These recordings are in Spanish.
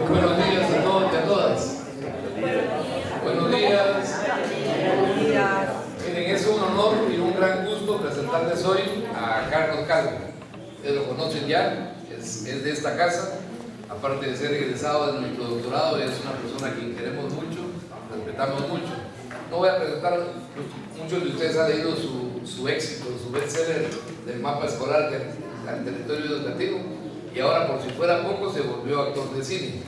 Buenos días a todos y a todas. Buenos días. Miren, es un honor y un gran gusto presentarles hoy a Carlos Calvo. Ustedes lo conocen ya, es de esta casa. Aparte de ser egresado de nuestro doctorado, es una persona a quien queremos mucho, respetamos mucho. No voy a presentar, muchos de ustedes han leído su éxito, su bestseller del mapa escolar al territorio educativo, y ahora, por si fuera poco, se volvió actor de cine.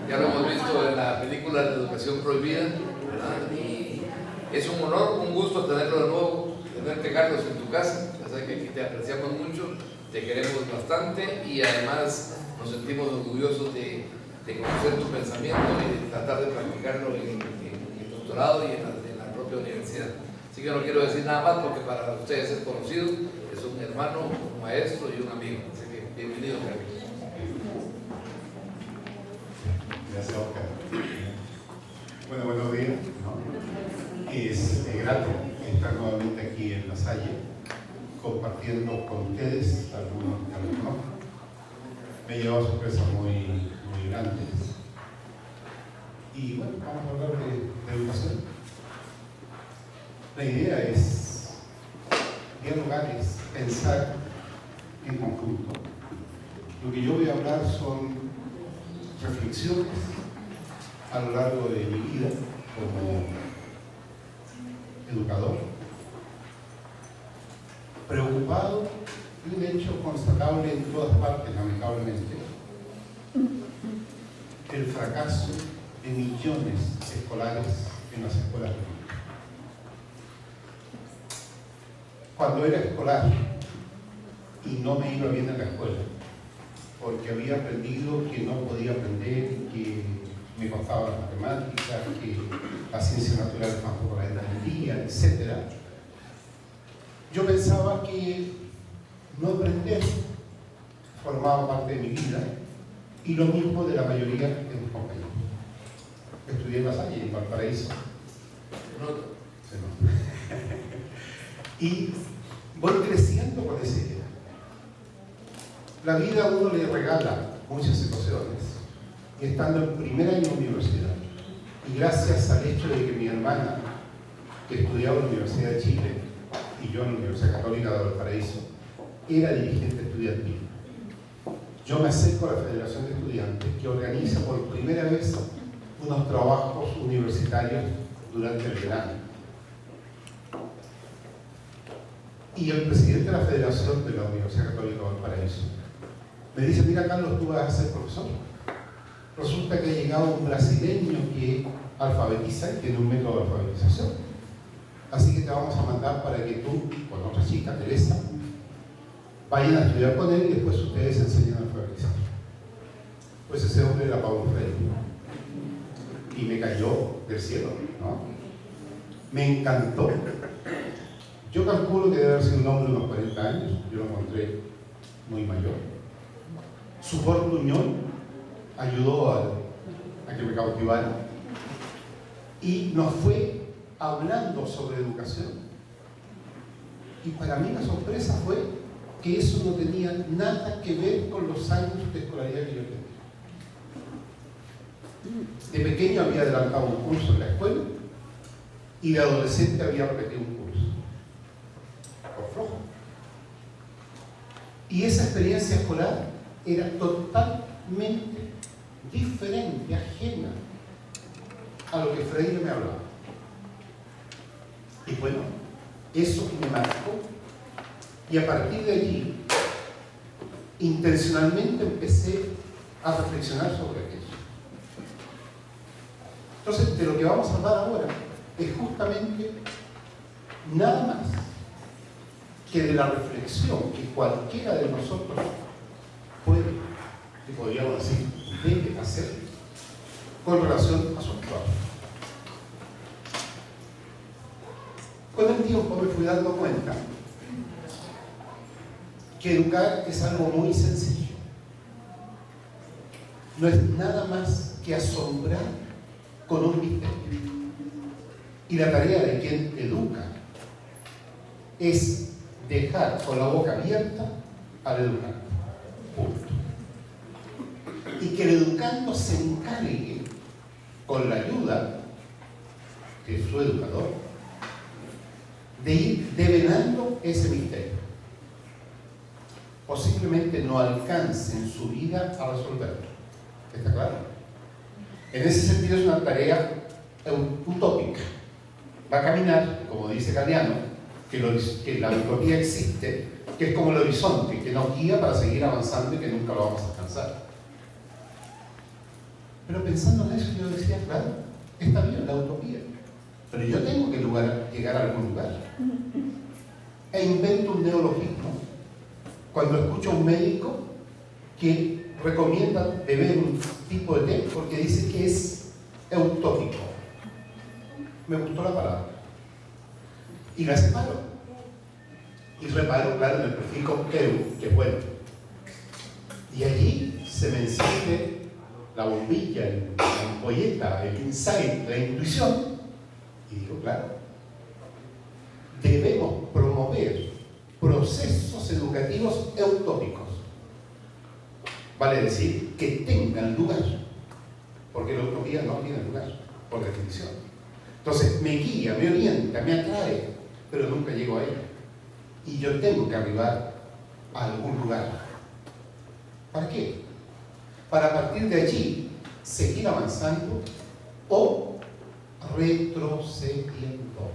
Ya lo hemos visto en la película de Educación Prohibida, y es un honor, un gusto tenerlo de nuevo, tenerte, Carlos, en tu casa. Ya sabes que aquí te apreciamos mucho, te queremos bastante y además nos sentimos orgullosos de conocer tu pensamiento y de tratar de practicarlo en el doctorado y en la propia universidad. Así que no quiero decir nada más porque para ustedes es conocido, es un hermano, un maestro y un amigo. Así que bienvenido, Carlos. Gracias, Oscar. Bueno, buenos días, ¿no? Es grato estar nuevamente aquí en La Salle, compartiendo con ustedes, algunos que los conozco. Me he llevado sorpresas muy grandes. Y bueno, vamos a hablar de educación. La idea es dialogar, es pensar en conjunto. Lo que yo voy a hablar son reflexiones a lo largo de mi vida como educador, preocupado de un hecho constatable en todas partes, lamentablemente, el fracaso de millones de escolares en las escuelas públicas. Cuando era escolar y no me iba bien en la escuela, porque había aprendido que no podía aprender, que me costaba las matemáticas, que las ciencias naturales tampoco las entendía, etc. Yo pensaba que no aprender formaba parte de mi vida, y lo mismo de la mayoría de mis compañeros. Estudié en La Salle, en Valparaíso. Se nota. Y voy creciendo con esa idea. La vida a uno le regala muchas situaciones, y estando en primer año de universidad, y gracias al hecho de que mi hermana, que estudiaba en la Universidad de Chile, y yo en la Universidad Católica de Valparaíso, era dirigente estudiantil, yo me acerco a la Federación de Estudiantes, que organiza por primera vez unos trabajos universitarios durante el verano. Y el presidente de la Federación de la Universidad Católica de Valparaíso me dice: mira, Carlos, tú vas a ser profesor. Resulta que ha llegado un brasileño que alfabetiza y tiene un método de alfabetización. Así que te vamos a mandar para que tú, con otra chica, Teresa, vayan a estudiar con él y después ustedes enseñan a alfabetizar. Pues ese hombre era Paulo Freire. Y me cayó del cielo, ¿no? Me encantó. Yo calculo que debe haber sido un hombre de unos 40 años, yo lo encontré muy mayor. Su portuñol ayudó a que me cautivara, y nos fue hablando sobre educación. Y para mí la sorpresa fue que eso no tenía nada que ver con los años de escolaridad que yo tenía. De pequeño había adelantado un curso en la escuela, y de adolescente había repetido un curso. Por flojo. Y esa experiencia escolar era totalmente diferente, ajena a lo que Freire me hablaba. Y bueno, eso me marcó, y a partir de allí intencionalmente empecé a reflexionar sobre aquello. Entonces, de lo que vamos a hablar ahora es justamente nada más que de la reflexión que cualquiera de nosotros puede, que podríamos decir, debe hacer con relación a su trabajo. Con el tiempo me fui dando cuenta que educar es algo muy sencillo. No es nada más que asombrar con un misterio. Y la tarea de quien educa es dejar con la boca abierta al educando. Punto. Y que el educando se encargue, con la ayuda de su educador, de ir develando ese misterio. Posiblemente no alcance en su vida a resolverlo. ¿Está claro? En ese sentido es una tarea utópica. Va a caminar, como dice Galeano, que la utopía existe, que es como el horizonte, que nos guía para seguir avanzando y que nunca lo vamos a alcanzar. Pero pensando en eso, yo decía, claro, está bien la utopía, pero yo tengo que llegar a algún lugar. E invento un neologismo cuando escucho a un médico que recomienda beber un tipo de té porque dice que es eutópico. Me gustó la palabra. Y la separo. Y reparo, claro, en el prefijo eu, que es bueno. Y allí se me enciende la bombilla, la ampolleta, el insight, la intuición. Y digo, claro, debemos promover procesos educativos eutópicos. Vale decir, que tengan lugar. Porque la utopía no tiene lugar, por definición. Entonces, me guía, me orienta, me atrae, pero nunca llego a ella. Y yo tengo que arribar a algún lugar. ¿Para qué? Para partir de allí seguir avanzando o retrocediendo.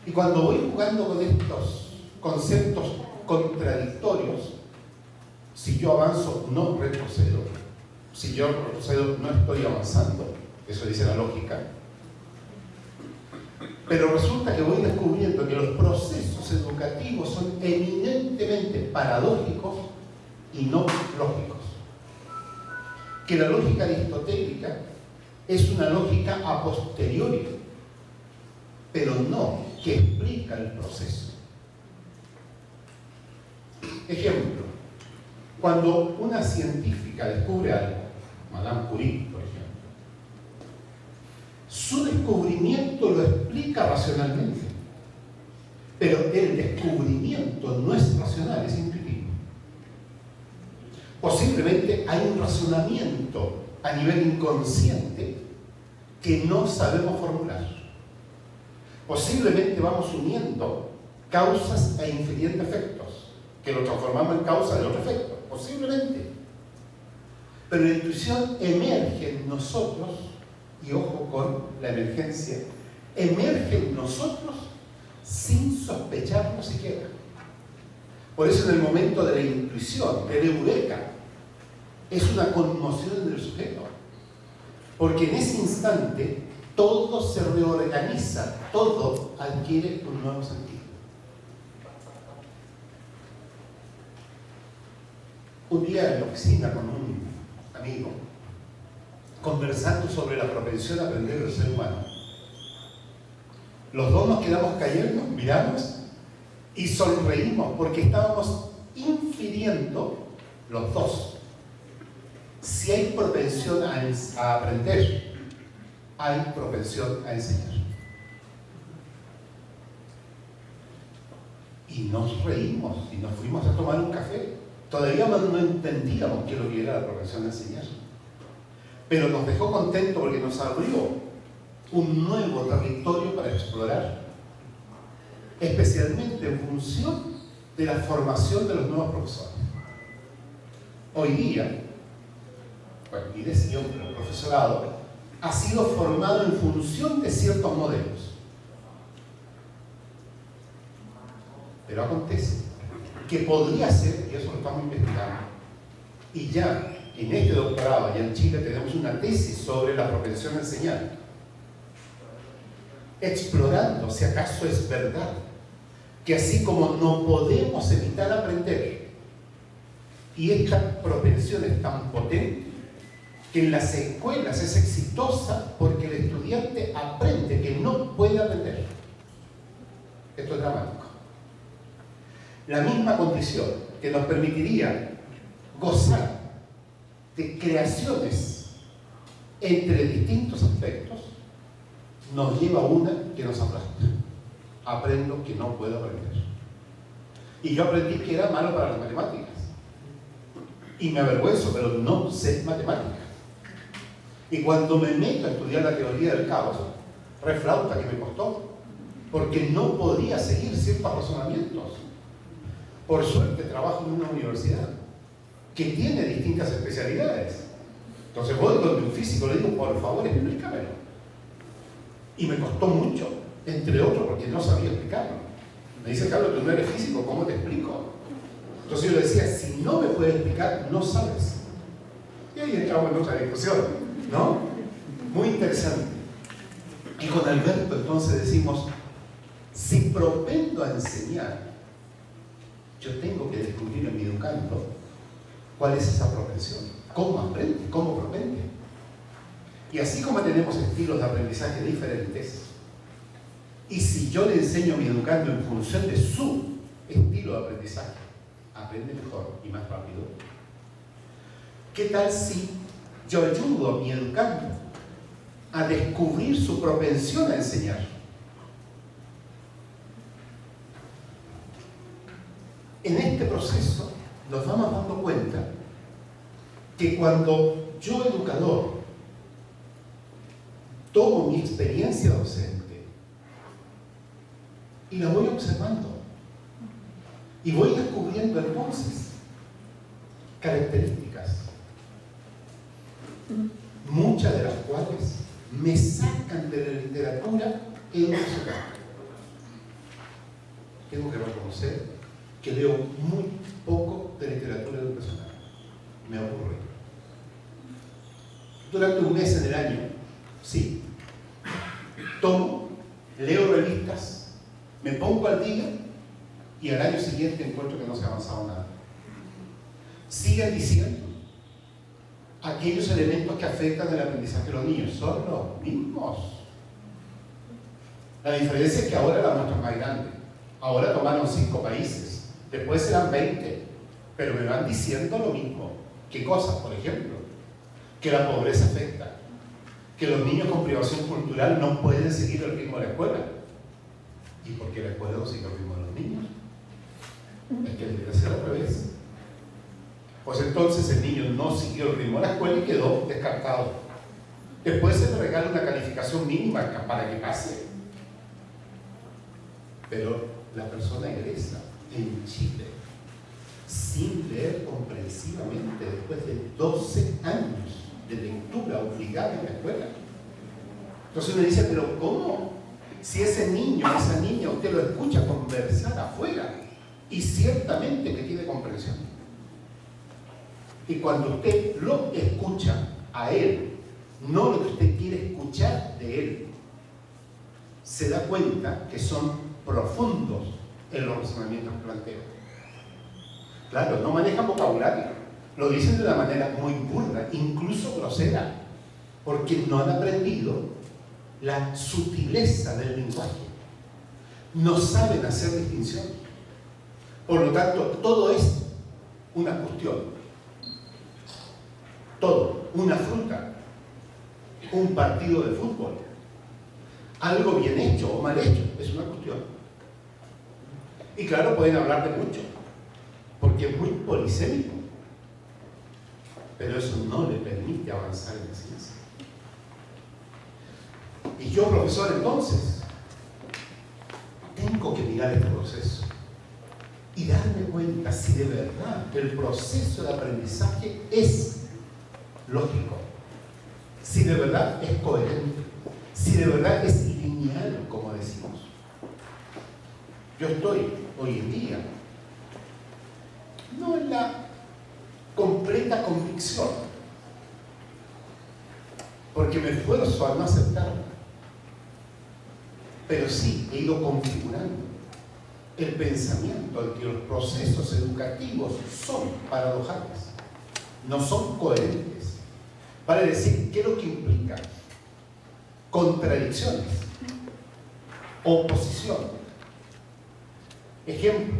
Y cuando voy jugando con estos conceptos contradictorios, si yo avanzo no retrocedo, si yo retrocedo no estoy avanzando, eso dice la lógica. Pero resulta que voy descubriendo que los procesos educativos son eminentemente paradójicos y no lógicos. Que la lógica aristotélica es una lógica a posteriori, pero no que explica el proceso. Ejemplo, cuando una científica descubre algo, Madame Curie, por ejemplo, su descubrimiento lo explica racionalmente, pero el descubrimiento no es racional, es intuitivo. Posiblemente hay un razonamiento a nivel inconsciente que no sabemos formular. Posiblemente vamos uniendo causas e infiriendo efectos, que lo transformamos en causa del otro efecto, posiblemente. Pero la intuición emerge en nosotros, y ojo con la emergencia, emerge en nosotros sin sospecharlo siquiera. Por eso en el momento de la intuición, de la eureka, es una conmoción del sujeto. Porque en ese instante todo se reorganiza, todo adquiere un nuevo sentido. Un día en la oficina con un amigo, conversando sobre la propensión a aprender del ser humano, los dos nos quedamos callados, nos miramos y sonreímos porque estábamos infiriendo los dos. Si hay propensión a aprender, hay propensión a enseñar. Y nos reímos y nos fuimos a tomar un café. Todavía no entendíamos qué es lo que era la propensión a enseñar. Pero nos dejó contentos porque nos abrió un nuevo territorio para explorar, especialmente en función de la formación de los nuevos profesores. Hoy día, bueno, y decía el profesorado, ha sido formado en función de ciertos modelos. Pero acontece que podría ser, y eso lo estamos investigando, y ya en este doctorado, ya en Chile, tenemos una tesis sobre la propensión a enseñar, explorando si acaso es verdad que así como no podemos evitar aprender, y esta propensión es tan potente, que en las escuelas es exitosa porque el estudiante aprende que no puede aprender. Esto es dramático. La misma condición que nos permitiría gozar de creaciones entre distintos aspectos nos lleva a una que nos aplasta. Aprendo que no puedo aprender. Y yo aprendí que era malo para las matemáticas. Y me avergüenzo, pero no sé matemáticas. Y cuando me meto a estudiar la teoría del caos, reflauta que me costó, porque no podía seguir ciertos razonamientos. Por suerte trabajo en una universidad que tiene distintas especialidades. Entonces voy donde un físico, le digo, por favor, explícamelo. Y me costó mucho, entre otros porque no sabía explicarlo. Me dice, Carlos, tú no eres físico, ¿cómo te explico? Entonces yo le decía, si no me puedes explicar, no sabes. Y ahí entramos en otra discusión, ¿no? Muy interesante. Y con Alberto entonces decimos, si propendo a enseñar, yo tengo que descubrir en mi educando cuál es esa propensión, cómo aprende, cómo propende. Y así como tenemos estilos de aprendizaje diferentes, y si yo le enseño a mi educando en función de su estilo de aprendizaje, aprende mejor y más rápido. ¿Qué tal si yo ayudo a mi educando a descubrir su propensión a enseñar? En este proceso nos vamos dando cuenta que cuando yo, educador, tomo mi experiencia docente y la voy observando y voy descubriendo entonces características, muchas de las cuales me sacan de la literatura educacional. Tengo que reconocer que leo muy poco de literatura educacional. Me aburre. Durante un mes en el año, sí, tomo, leo revistas, me pongo al día y al año siguiente encuentro que no se ha avanzado nada. Siguen diciendo, aquellos elementos que afectan el aprendizaje de los niños son los mismos. La diferencia es que ahora la muestra es más grande. Ahora tomaron 5 países. Después serán 20, pero me van diciendo lo mismo. ¿Qué cosas? Por ejemplo, que la pobreza afecta, que los niños con privación cultural no pueden seguir el ritmo de la escuela. ¿Y por qué la escuela no sigue el ritmo de los niños? Es que debería ser al revés. Pues entonces el niño no siguió el ritmo de la escuela y quedó descartado. Después se le regala una calificación mínima para que pase. Pero la persona egresa en Chile sin leer comprensivamente después de 12 años de lectura obligada en la escuela. Entonces uno dice, pero ¿cómo? Si ese niño, esa niña, usted lo escucha conversar afuera y ciertamente que tiene comprensión. Y cuando usted lo escucha a él, no lo que usted quiere escuchar de él, se da cuenta que son profundos en los razonamientos que plantea. Claro, no manejan vocabulario, lo dicen de una manera muy burda, incluso grosera, porque no han aprendido la sutileza del lenguaje. No saben hacer distinción. Por lo tanto, todo es una cuestión. Todo, una fruta, un partido de fútbol, algo bien hecho o mal hecho, es una cuestión. Y claro, pueden hablar de mucho, porque es muy polisémico, pero eso no le permite avanzar en la ciencia. Y yo, profesor, entonces, tengo que mirar este proceso y darme cuenta si de verdad el proceso de aprendizaje es lógico, si de verdad es coherente, si de verdad es lineal, como decimos. Yo estoy hoy en día no en la completa convicción, porque me esfuerzo a no aceptarla, pero sí he ido configurando el pensamiento de que los procesos educativos son paradojales, no son coherentes. Vale decir, ¿qué es lo que implica? Contradicciones, oposición. Ejemplo,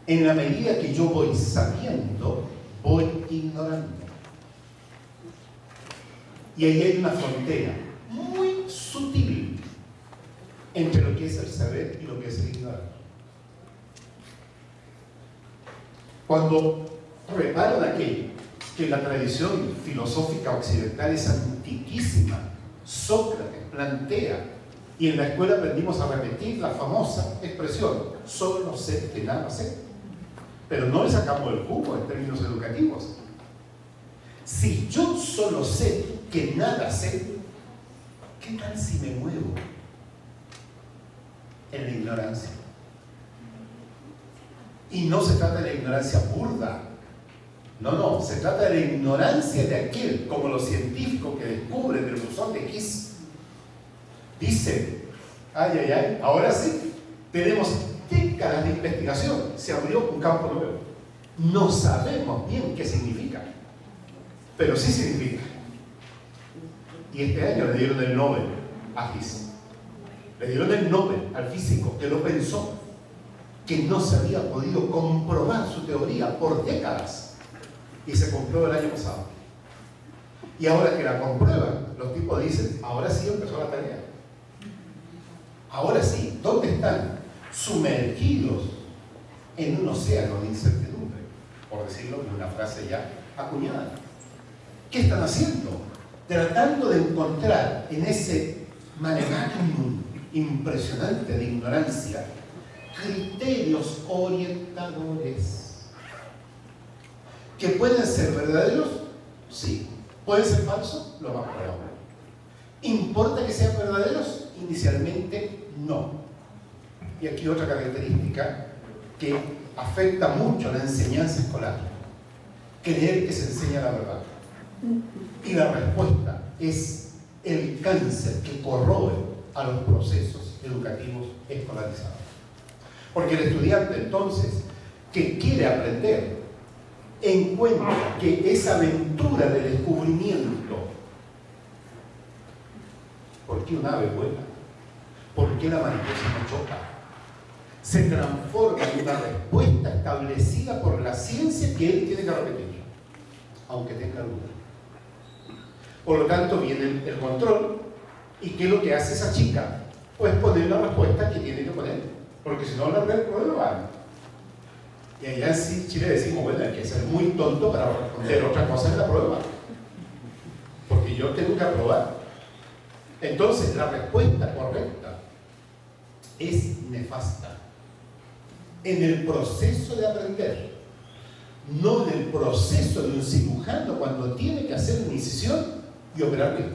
en la medida que yo voy sabiendo, voy ignorando. Y ahí hay una frontera muy sutil entre lo que es el saber y lo que es el ignorar. Cuando reparan aquello que la tradición filosófica occidental es antiquísima, Sócrates plantea, y en la escuela aprendimos a repetir la famosa expresión, solo sé que nada sé. Pero no le sacamos el jugo en términos educativos. Si yo solo sé que nada sé, ¿qué tal si me muevo en la ignorancia? Y no se trata de la ignorancia burda. No, se trata de la ignorancia de aquel, como los científicos que descubren el bosón de Higgs. Dicen, ay, ahora sí, tenemos décadas de investigación, se abrió un campo nuevo. No sabemos bien qué significa, pero sí significa. Y este año le dieron el Nobel a Higgs. Le dieron el Nobel al físico que lo pensó, que no se había podido comprobar su teoría por décadas. Y se comprueba el año pasado. Y ahora que la comprueban, los tipos dicen, ahora sí empezó la tarea. Ahora sí, ¿dónde están? Sumergidos en un océano de incertidumbre, por decirlo en una frase ya acuñada. ¿Qué están haciendo? Tratando de encontrar en ese maremágnum impresionante de ignorancia criterios orientadores que pueden ser verdaderos, sí. ¿Pueden ser falsos? Lo más probable. ¿Importa que sean verdaderos? Inicialmente no. Y aquí otra característica que afecta mucho a la enseñanza escolar: creer que se enseña la verdad. Y la respuesta es el cáncer que corroe a los procesos educativos escolarizados. Porque el estudiante entonces que quiere aprender encuentra que esa aventura de descubrimiento, ¿por qué un ave vuela? ¿Por qué la mariposa no choca?, se transforma en una respuesta establecida por la ciencia que él tiene que repetir, aunque tenga duda. Por lo tanto, viene el control. ¿Y qué es lo que hace esa chica? Pues poner la respuesta que tiene que poner, porque si no la reprueban. Y allá en Chile decimos, bueno, hay que ser muy tonto para responder otra cosa en la prueba, porque yo tengo que aprobar. Entonces, la respuesta correcta es nefasta en el proceso de aprender, no en el proceso de un cirujano cuando tiene que hacer una incisión y operar bien,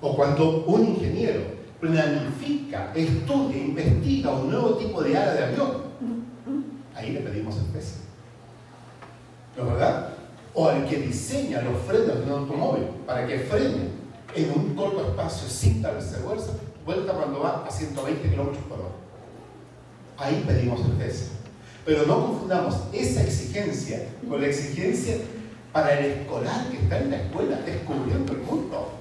o cuando un ingeniero planifica, estudia, investiga un nuevo tipo de ala de avión. Ahí le pedimos el peso, ¿no es verdad? O al que diseña los frenos de un automóvil para que frene en un corto espacio sin darse vuelta cuando va a 120 kilómetros por hora. Ahí pedimos el peso. Pero no confundamos esa exigencia con la exigencia para el escolar que está en la escuela descubriendo el mundo.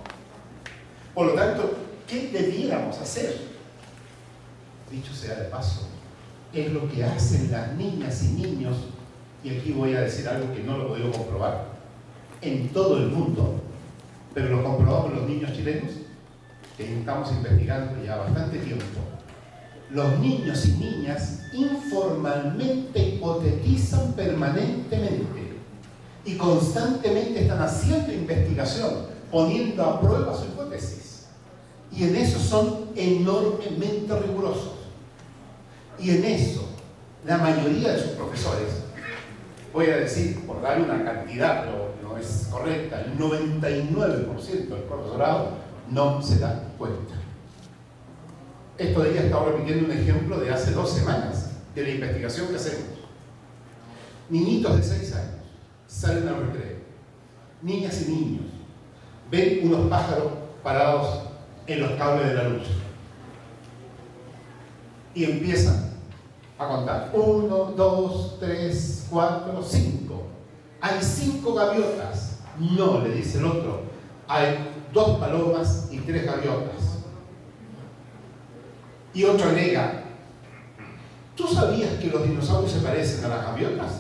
Por lo tanto, ¿qué debiéramos hacer? Dicho sea de paso, es lo que hacen las niñas y niños, y aquí voy a decir algo que no lo he podido comprobar, en todo el mundo, pero lo comprobamos los niños chilenos, que estamos investigando ya bastante tiempo. Los niños y niñas informalmente hipotetizan permanentemente y constantemente están haciendo investigación, poniendo a prueba su hipótesis. Y en eso son enormemente rigurosos. Y en eso, la mayoría de sus profesores, voy a decir, por darle una cantidad, pero no es correcta, el 99% del profesorado no se da cuenta. Estos días estaba repitiendo un ejemplo de hace 2 semanas, de la investigación que hacemos. Niñitos de 6 años salen al recreo, niñas y niños, ven unos pájaros parados en los cables de la luz y empiezan a contar: 1, 2, 3, 4, 5. Hay 5 gaviotas. No, le dice el otro, hay 2 palomas y 3 gaviotas. Y otro alega: ¿tú sabías que los dinosaurios se parecen a las gaviotas?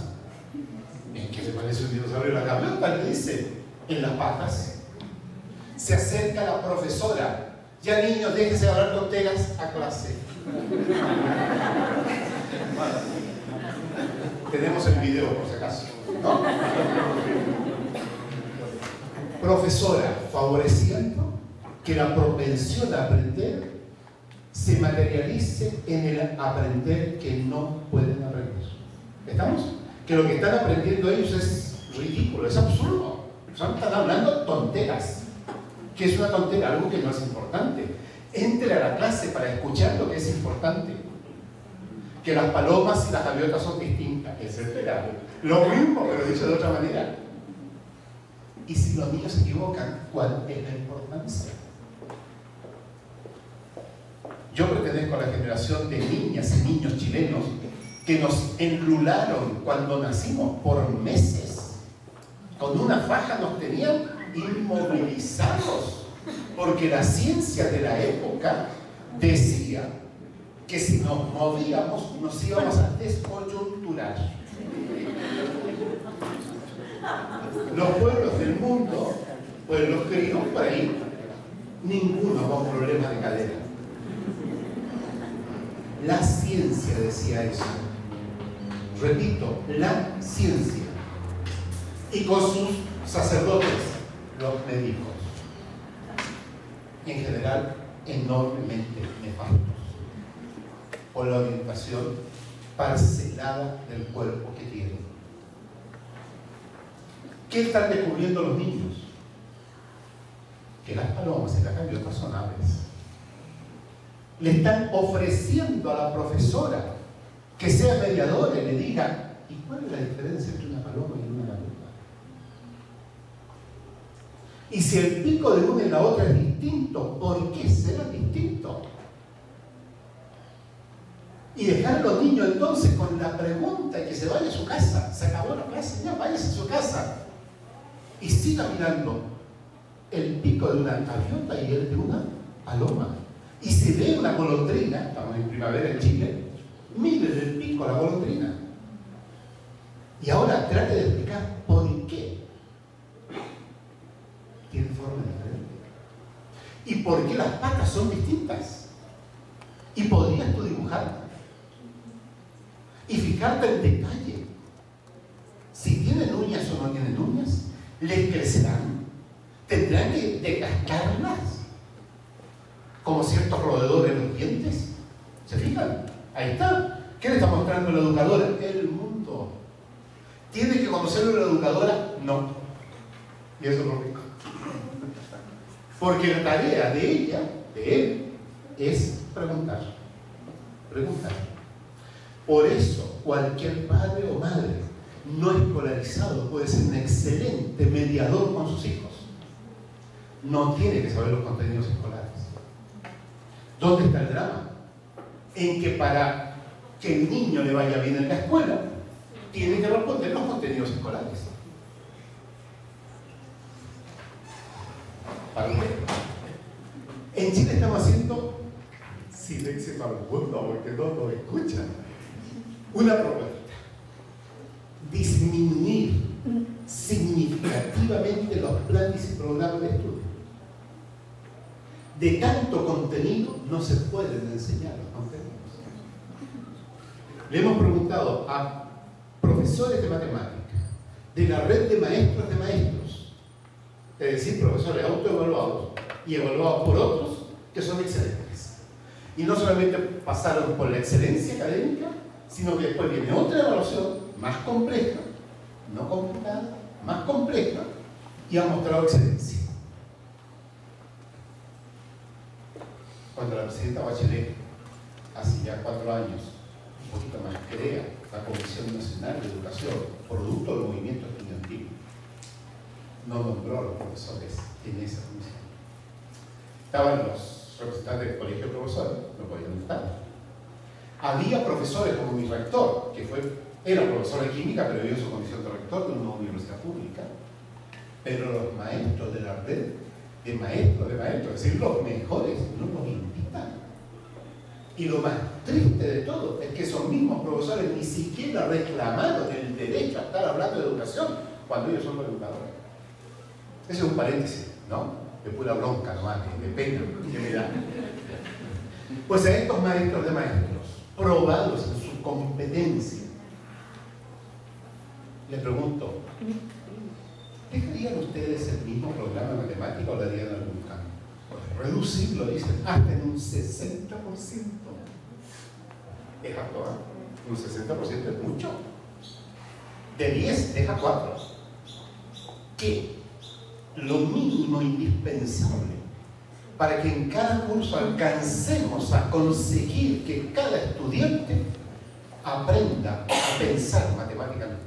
¿En qué se parece un dinosaurio a la gaviota? Le dice: en las patas. Se acerca la profesora, Ya niños, déjense de hablar tonteras a clase. Tenemos el video por si acaso, ¿no? Profesora, favoreciendo que la propensión a aprender se materialice en el aprender que no pueden aprender. ¿Estamos? Que lo que están aprendiendo ellos es ridículo, es absurdo. Están hablando tonteras. ¿Qué es una tontera? Algo que no es importante. Entre a la clase para escuchar lo que es importante. Que las palomas y las gaviotas son distintas, etc. Lo mismo, pero dicho de otra manera. Y si los niños se equivocan, ¿cuál es la importancia? Yo pertenezco a la generación de niñas y niños chilenos que nos enlularon cuando nacimos por meses. Con una faja nos tenían inmovilizados, porque la ciencia de la época decía que si nos movíamos nos íbamos a descoyunturar. Los pueblos del mundo, pueblos griegos por ahí, ninguno con problemas de cadera. La ciencia decía eso. Repito, la ciencia. Y con sus sacerdotes, los médicos. En general, enormemente nefastos. Por la orientación parcelada del cuerpo que tienen. ¿Qué están descubriendo los niños? Que las palomas y las gaviotas son aves. Le están ofreciendo a la profesora que sea mediadora y le diga, ¿y cuál es la diferencia entre una paloma y una gaviota? Y si el pico de una y la otra es distinto, ¿por qué será distinto? Y dejar a los niños entonces con la pregunta y que se vaya a su casa. Se acabó la clase, ya váyase a su casa. Y siga mirando el pico de una gaviota y el de una paloma. Y si ve una golondrina, estamos en primavera en Chile, mire el pico a la golondrina. Y ahora trate de explicar por qué tiene forma diferente. Y por qué las patas son distintas. Y podrías tú dibujar. Y fijarte en detalle. Si tienen uñas o no tienen uñas, les crecerán. Tendrán que desgastarlas. Como ciertos roedores en los dientes. ¿Se fijan? Ahí está. ¿Qué le está mostrando la educadora? El mundo. ¿Tiene que conocerlo la educadora? No. Y eso es lo rico. Porque la tarea de ella, de él, es preguntar. Preguntar. Por eso, cualquier padre o madre no escolarizado puede ser un excelente mediador con sus hijos. No tiene que saber los contenidos escolares. ¿Dónde está el drama? En que para que el niño le vaya bien en la escuela, tiene que responder los contenidos escolares. ¿Para qué? En Chile estamos haciendo silencio para el mundo porque no nos escuchan. Una propuesta. Disminuir significativamente los planes y programas de estudio. De tanto contenido no se pueden enseñar los contenidos. Le hemos preguntado a profesores de matemáticas, de la red de maestros, es decir, profesores autoevaluados y evaluados por otros que son excelentes. Y no solamente pasaron por la excelencia académica, sino que después viene otra evaluación más compleja, no complicada, más compleja, y ha mostrado excelencia. Cuando la presidenta Bachelet, hace ya 4 años, un poquito más, crea la Comisión Nacional de Educación, producto del movimiento estudiantil, no nombró a los profesores en esa comisión. Estaban los representantes del colegio de profesores, no podían estar. Había profesores como mi rector, que era profesor de química, pero dio su condición de rector de una universidad pública. Pero los maestros de la red, de maestros, es decir, los mejores, no los invitan. Y lo más triste de todo es que esos mismos profesores ni siquiera reclamaron el derecho a estar hablando de educación cuando ellos son los educadores. Ese es un paréntesis, ¿no? de pura bronca nomás, de pena que me da. Pues a estos maestros de maestros, probados en su competencia, le pregunto, ¿dejarían ustedes el mismo programa matemático o le harían algún cambio? Pues reducirlo, dicen, hasta en un 60%. Es harto, ¿eh? Un 60% es mucho. De 10, deja 4. ¿Qué? Lo mínimo indispensable para que en cada curso alcancemos a conseguir que cada estudiante aprenda a pensar matemáticamente.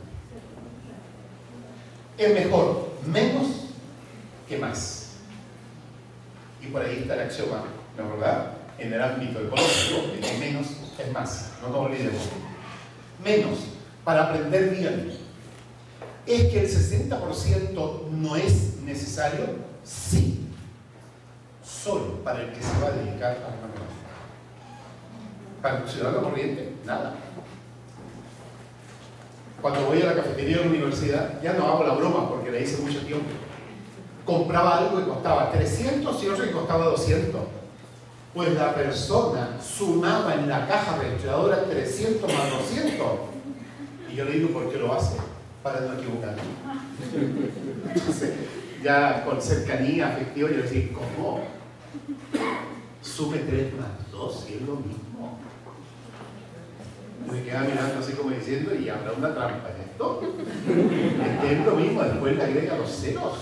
Es mejor menos que más. Y por ahí está el axioma, ¿no, verdad? En el ámbito económico, de que menos es más. No nos olvidemos. Menos para aprender bien. ¿Es que el 60% no es necesario? Sí. Solo para el que se va a dedicar a la matemática. Para el ciudadano corriente, nada. Cuando voy a la cafetería de la universidad, ya no hago la broma porque la hice mucho tiempo. Compraba algo que costaba 300 y otro que costaba 200. Pues la persona sumaba en la caja registradora 300 más 200. Y yo le digo, ¿por qué lo hace? Para no equivocarme. Entonces, ya con cercanía afectiva, yo le digo, ¿cómo? Sume 3 más 2, y es lo mismo. Me queda mirando así como diciendo, y habrá una trampa en esto. Es lo mismo, después le agrega los ceros.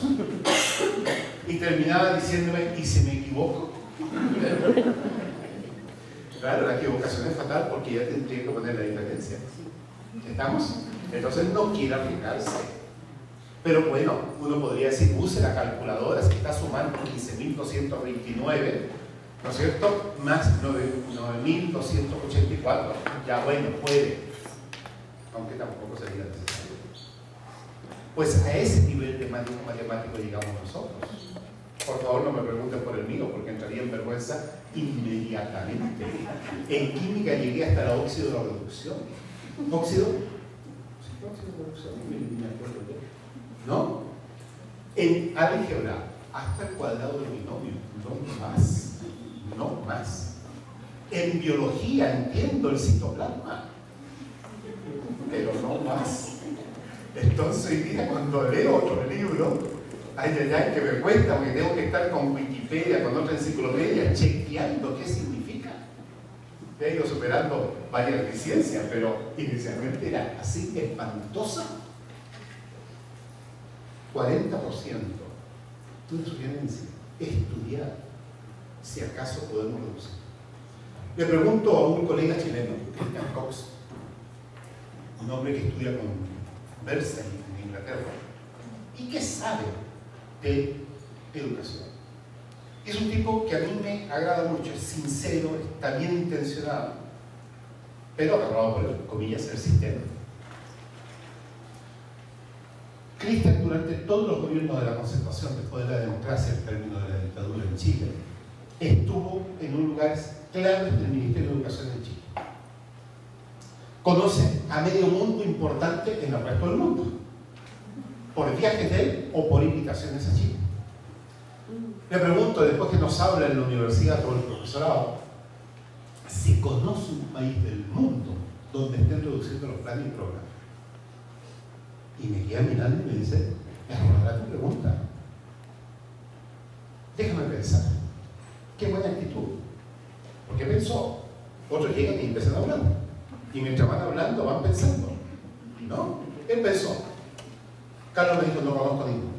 Y terminaba diciéndome, ¿y si me equivoco? Claro, la equivocación es fatal porque ya tendría que poner la diferencia. ¿Estamos? Entonces no quiere arriesgarse. Pero bueno, uno podría decir, use la calculadora, si está sumando 15.229, ¿no es cierto? Más 9.284. Ya bueno, puede. Aunque tampoco sería necesario. Pues a ese nivel de matemático llegamos nosotros. Por favor, no me pregunten por el mío, porque entraría en vergüenza inmediatamente. En química llegué hasta la óxido de la reducción. ¿Óxido? Sí, óxido de reducción. Me acuerdo yo. ¿No? En álgebra, hasta el cuadrado del binomio. No más. No más. En biología entiendo el citoplasma, pero no más. Entonces hoy día cuando leo otro libro, ay, que me cuesta porque tengo que estar con Wikipedia, con otra enciclopedia, chequeando qué significa. He ido superando varias deficiencias, pero inicialmente era así espantosa. 40% de sugerencia, estudiar, si acaso podemos reducir. Le pregunto a un colega chileno, Christian Cox, un hombre que estudia con Berkeley en Inglaterra, y que sabe de educación. Es un tipo que a mí me agrada mucho, es sincero, está bien intencionado, pero agarrado por, comillas, el sistema. Christian, durante todos los gobiernos de la concertación, después de la democracia, el término de la dictadura en Chile, estuvo en un lugar clave del Ministerio de Educación en Chile. Conoce a medio mundo importante en el resto del mundo, por viajes de él o por invitaciones a Chile. Le pregunto, después que nos habla en la universidad todo el profesorado, si conoce un país del mundo donde estén reduciendo los planes y programas. Y me queda mirando y me dice, me robará tu pregunta. Déjame pensar. Qué buena actitud. Porque pensó. Otros llegan y empiezan a hablar. Y mientras van hablando, van pensando. ¿No? Él pensó. Carlos me dijo, no conozco ninguno.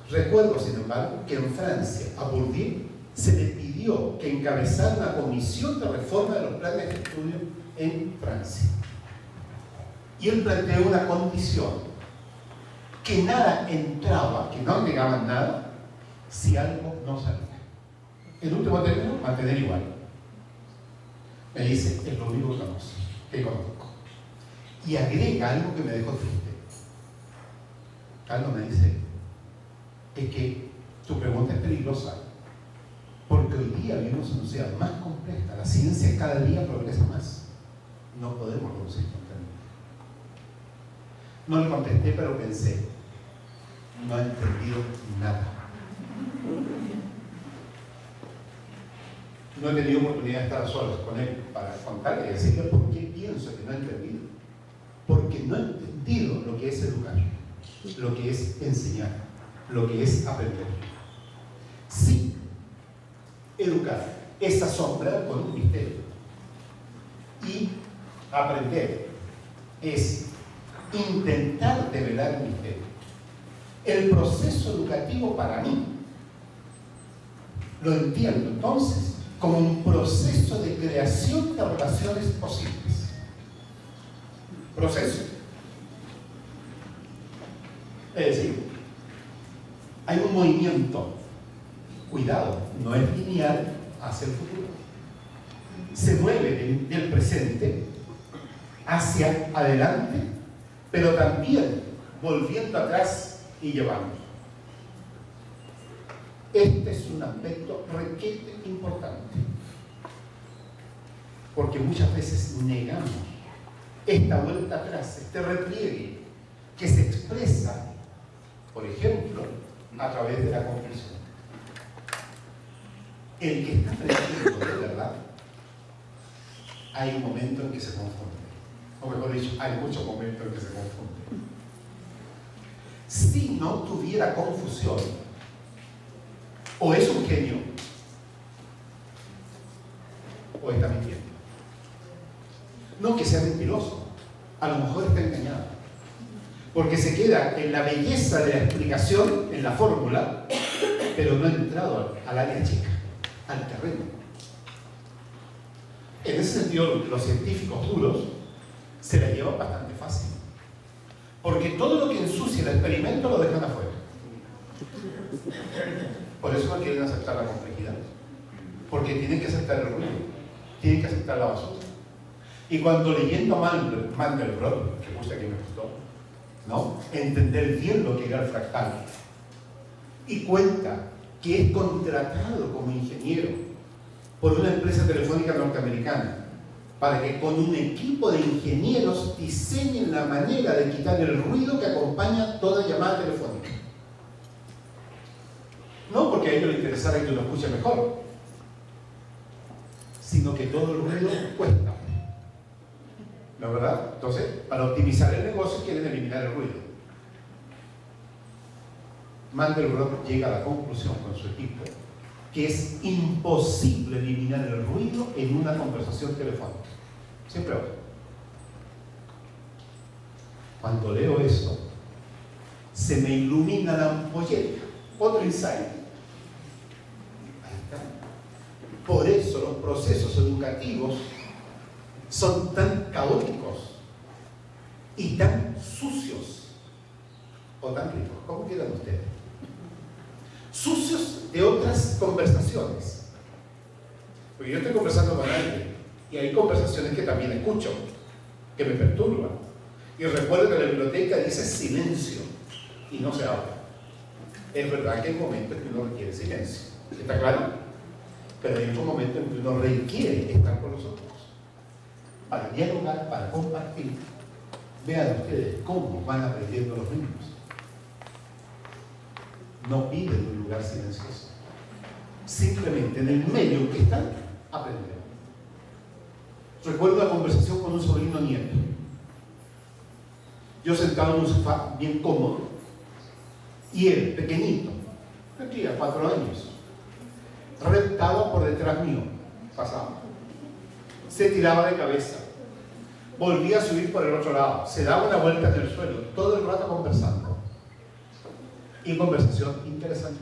Recuerdo, sin embargo, que en Francia, a Bourdieu, se le pidió que encabezara una comisión de reforma de los planes de estudio en Francia. Y él planteó una condición, que nada entraba, que no negaban nada, si algo no salía. El último término, mantener igual. Me dice, es lo único que conozco. Y agrega algo que me dejó triste. Carlos me dice, es que tu pregunta es peligrosa, porque hoy día vivimos en una sociedad más compleja, la ciencia cada día progresa más. No podemos reducir constantemente. No le contesté, pero pensé, no ha entendido nada. No he tenido oportunidad de estar a solas con él para contarle y decirle por qué pienso que no ha entendido. Porque no ha entendido lo que es educar, lo que es enseñar, lo que es aprender. Sí, educar es asombrar con un misterio. Y aprender es intentar develar el misterio. El proceso educativo para mí lo entiendo entonces como un proceso de creación de relaciones posibles. Proceso. Es decir, hay un movimiento, cuidado, no es lineal hacia el futuro. Se mueve del presente hacia adelante, pero también volviendo atrás y llevando. Este es un aspecto requete importante, porque muchas veces negamos esta vuelta atrás, este repliegue que se expresa, por ejemplo, a través de la comprensión. El que está aprendiendo de verdad, hay un momento en que se confunde, o mejor dicho, hay muchos momentos en que se confunde. Si no tuviera confusión, o es un genio, o está mintiendo. No que sea mentiroso, a lo mejor está engañado, porque se queda en la belleza de la explicación, en la fórmula, pero no ha entrado al área chica, al terreno. En ese sentido, los científicos duros se la llevan bastante fácil, porque todo lo que ensucia el experimento lo dejan afuera. Por eso no quieren aceptar la complejidad, porque tienen que aceptar el ruido, tienen que aceptar la basura. Y cuando leyendo Mandelbrot, que gusta que me gustó, ¿no?, entender bien lo que era el fractal, y cuenta que es contratado como ingeniero por una empresa telefónica norteamericana para que con un equipo de ingenieros diseñen la manera de quitar el ruido que acompaña toda llamada telefónica. No porque a ellos les interesara que uno escuche mejor, sino que todo el ruido cuesta. ¿No es verdad? Entonces, para optimizar el negocio quieren eliminar el ruido. Mandelbrot llega a la conclusión con su equipo que es imposible eliminar el ruido en una conversación telefónica. Siempre va. Cuando leo eso, se me ilumina la ampolleta. Otro insight. Por eso los procesos educativos son tan caóticos y tan sucios, o tan ricos, como quieran ustedes. Sucios de otras conversaciones. Porque yo estoy conversando con alguien y hay conversaciones que también escucho, que me perturban. Y recuerdo que la biblioteca dice silencio y no se habla. Es verdad que hay momentos en que uno requiere silencio, ¿está claro? Pero hay otro momento en que uno requiere estar con los otros, para dialogar, para compartir. Vean ustedes cómo van aprendiendo los niños. No piden un lugar silencioso, simplemente en el medio en que están, aprenden. Recuerdo una conversación con un sobrino nieto. Yo sentado en un sofá bien cómodo, y él, pequeñito, tendría 4 años, rentaba por detrás mío, pasaba, se tiraba de cabeza, volvía a subir por el otro lado, se daba una vuelta en el suelo, todo el rato conversando, y conversación interesante.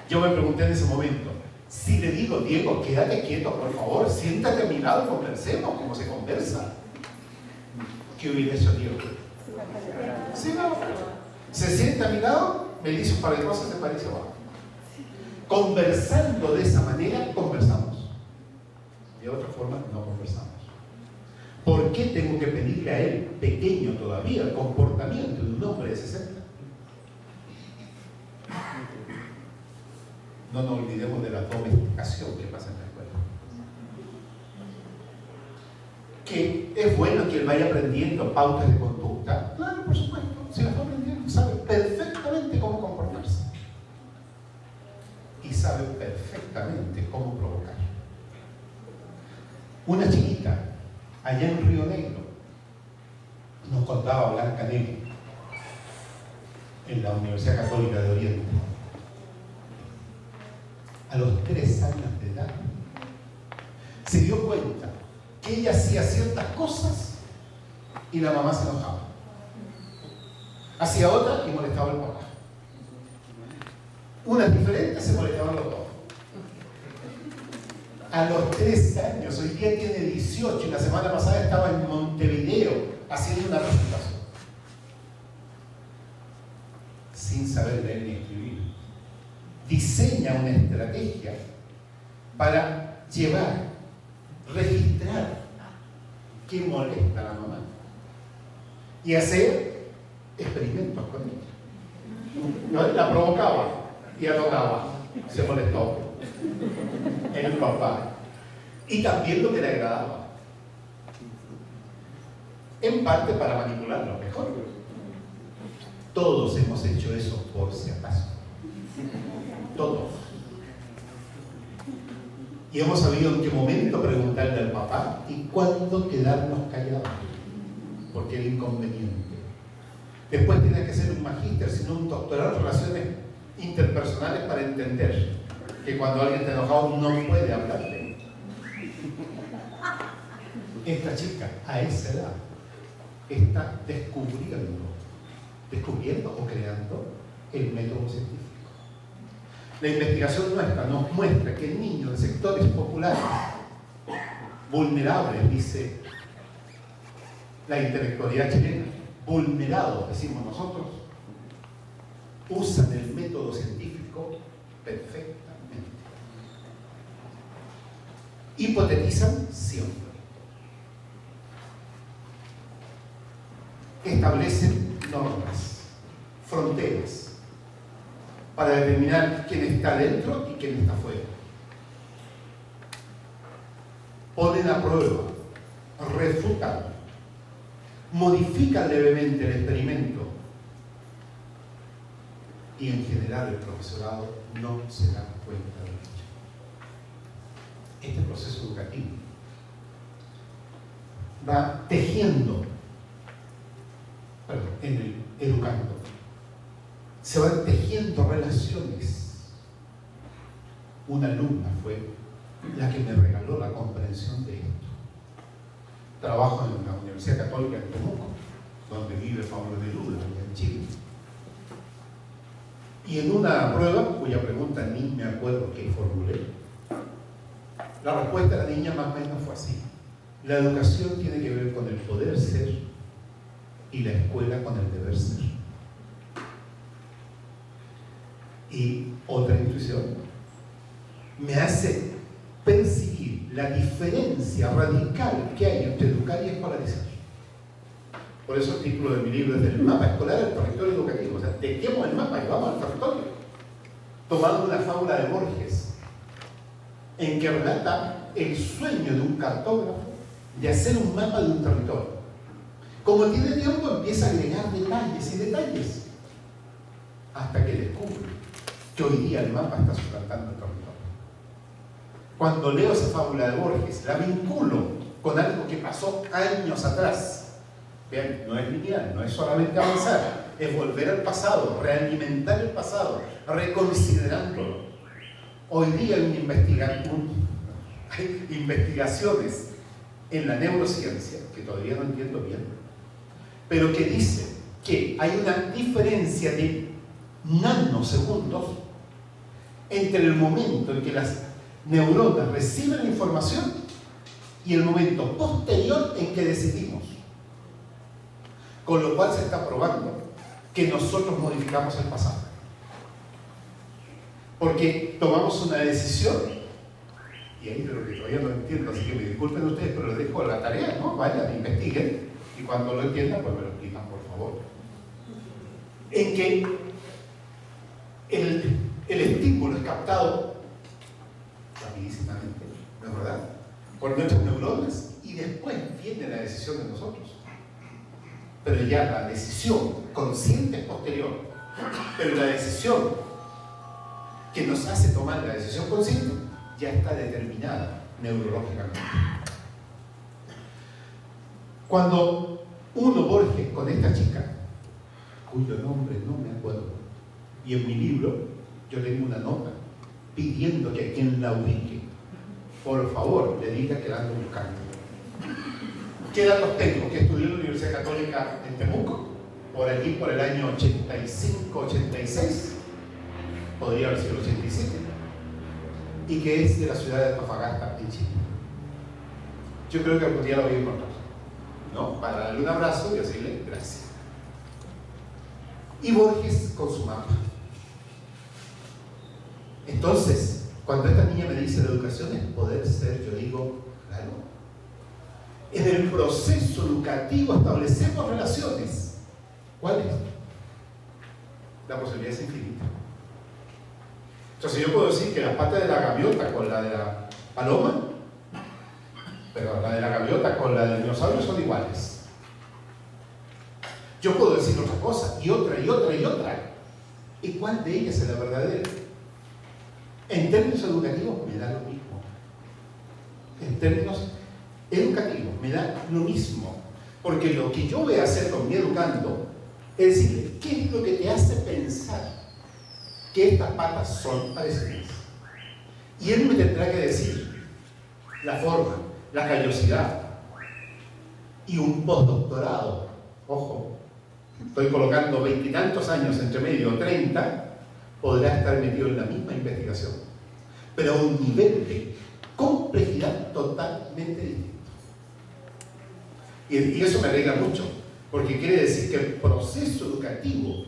Yo me pregunté en ese momento, si le digo, Diego, quédate quieto, por favor, siéntate a mi lado y conversemos como se conversa, ¿qué hubiera hecho Diego? Sí, no, se sienta a mi lado, me dice un par de cosas, se parece abajo. Conversando de esa manera, conversamos. De otra forma, no conversamos. ¿Por qué tengo que pedirle a él, pequeño todavía, el comportamiento de un hombre de 60? No nos olvidemos de la domesticación que pasa en la escuela. Que es bueno que él vaya aprendiendo pautas de conducta. Claro, por supuesto, se las va a aprender. sabe perfectamente cómo provocar. Una chiquita, allá en Río Negro, nos contaba Blanca Negro, en la Universidad Católica de Oriente, a los 3 años de edad, se dio cuenta que ella hacía ciertas cosas y la mamá se enojaba. Hacía otra y molestaba al papá. Unas diferentes se molestaban los dos. A los 3 años, hoy día tiene 18 y la semana pasada estaba en Montevideo haciendo una presentación. Sin saber leer ni escribir. Diseña una estrategia para llevar, registrar qué molesta a la mamá y hacer experimentos con ella. La provocaba y atacaba, se molestó el papá y también lo que le agradaba, en parte para manipularlo mejor. Todos hemos hecho eso por si acaso, todos, y hemos sabido en qué momento preguntarle al papá y cuándo quedarnos callados, porque es inconveniente. Después tienes que ser un magíster, sino un doctorado en relaciones interpersonales para entender que cuando alguien está enojado no puede hablarle. Esta chica, a esa edad, está descubriendo o creando el método científico. La investigación nuestra nos muestra que niños de sectores populares vulnerables, dice la intelectualidad chilena, vulnerados, decimos nosotros, usan el método científico perfectamente. Hipotetizan siempre. Establecen normas, fronteras, para determinar quién está dentro y quién está fuera. Ponen a prueba, refutan, modifican levemente el experimento y en general el profesorado no se da cuenta de ello. Este proceso educativo va tejiendo, educando, se van tejiendo relaciones. Una alumna fue la que me regaló la comprensión de esto. Trabajo en la Universidad Católica de Temuco, donde vive Pablo Neruda, allá en Chile. Y en una prueba, cuya pregunta ni me acuerdo que formulé, la respuesta de la niña más o menos fue así: la educación tiene que ver con el poder ser y la escuela con el deber ser. Y otra intuición me hace percibir la diferencia radical que hay entre educar y escolarizar. Por eso el título de mi libro es del mapa escolar al territorio educativo. O sea, dejemos el mapa y vamos al territorio. Tomando una fábula de Borges, en que relata el sueño de un cartógrafo de hacer un mapa de un territorio. Como tiene tiempo, empieza a agregar detalles y detalles, hasta que descubre que hoy día el mapa está suplantando el territorio. Cuando leo esa fábula de Borges, la vinculo con algo que pasó años atrás. Vean, no es lineal, no es solamente avanzar, es volver al pasado, realimentar el pasado, reconsiderándolo. Hoy día hay investigaciones en la neurociencia, que todavía no entiendo bien, pero que dicen que hay una diferencia de nanosegundos entre el momento en que las neuronas reciben la información y el momento posterior en que decidimos. Con lo cual se está probando que nosotros modificamos el pasado. Porque tomamos una decisión, y ahí de lo que todavía no entiendo, así que me disculpen ustedes, pero les dejo la tarea, ¿no? Vayan, investiguen, y cuando lo entiendan, pues me lo explican, por favor. En que el estímulo es captado rapidísimamente, ¿no es verdad?, por nuestras neuronas, y después viene la decisión de nosotros. Pero ya la decisión consciente es posterior. Pero la decisión que nos hace tomar la decisión consciente ya está determinada neurológicamente. Cuando uno, Borges, con esta chica, cuyo nombre no me acuerdo, y en mi libro yo tengo una nota pidiendo que a quien la ubique, por favor, le diga que la ando buscando. ¿Qué datos tengo? Que estudió en la Universidad Católica en Temuco, por allí por el año 85-86, podría haber sido el 87, y que es de la ciudad de Antofagasta, en Chile. Yo creo que algún día lo voy a encontrar, ¿no? Para darle un abrazo y decirle gracias. Y Borges con su mapa. Entonces, cuando esta niña me dice la educación es poder ser, yo digo, claro, en el proceso educativo establecemos relaciones. ¿Cuáles? La posibilidad es infinita. Entonces yo puedo decir que las patas de la gaviota con la de la paloma, pero la de la gaviota con la del dinosaurio son iguales. Yo puedo decir otra cosa, y otra, y otra, y otra. ¿Y cuál de ellas es la verdadera? En términos educativos me da lo mismo. En términos educativos me da lo mismo. Porque lo que yo voy a hacer con mi educando es decirle, ¿qué es lo que te hace pensar que estas patas son parecidas? Y él me tendrá que decir la forma, la callosidad y un postdoctorado. Ojo, estoy colocando 20 y tantos años entre medio, 30, podrá estar metido en la misma investigación, pero a un nivel de complejidad totalmente distinto. Y eso me alegra mucho, porque quiere decir que el proceso educativo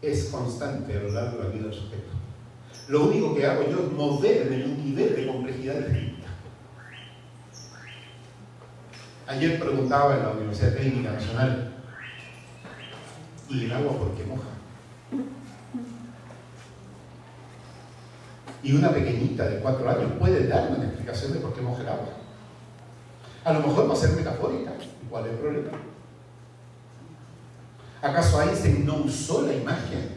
es constante a lo largo de la vida del sujeto. Lo único que hago yo es moverme en un nivel de complejidad distinta. Ayer preguntaba en la Universidad Técnica Nacional, ¿y el agua por qué moja? Y una pequeñita de 4 años puede darme una explicación de por qué moja el agua. A lo mejor va a ser metafórica. ¿Y cuál es el problema? ¿Acaso Einstein no usó la imagen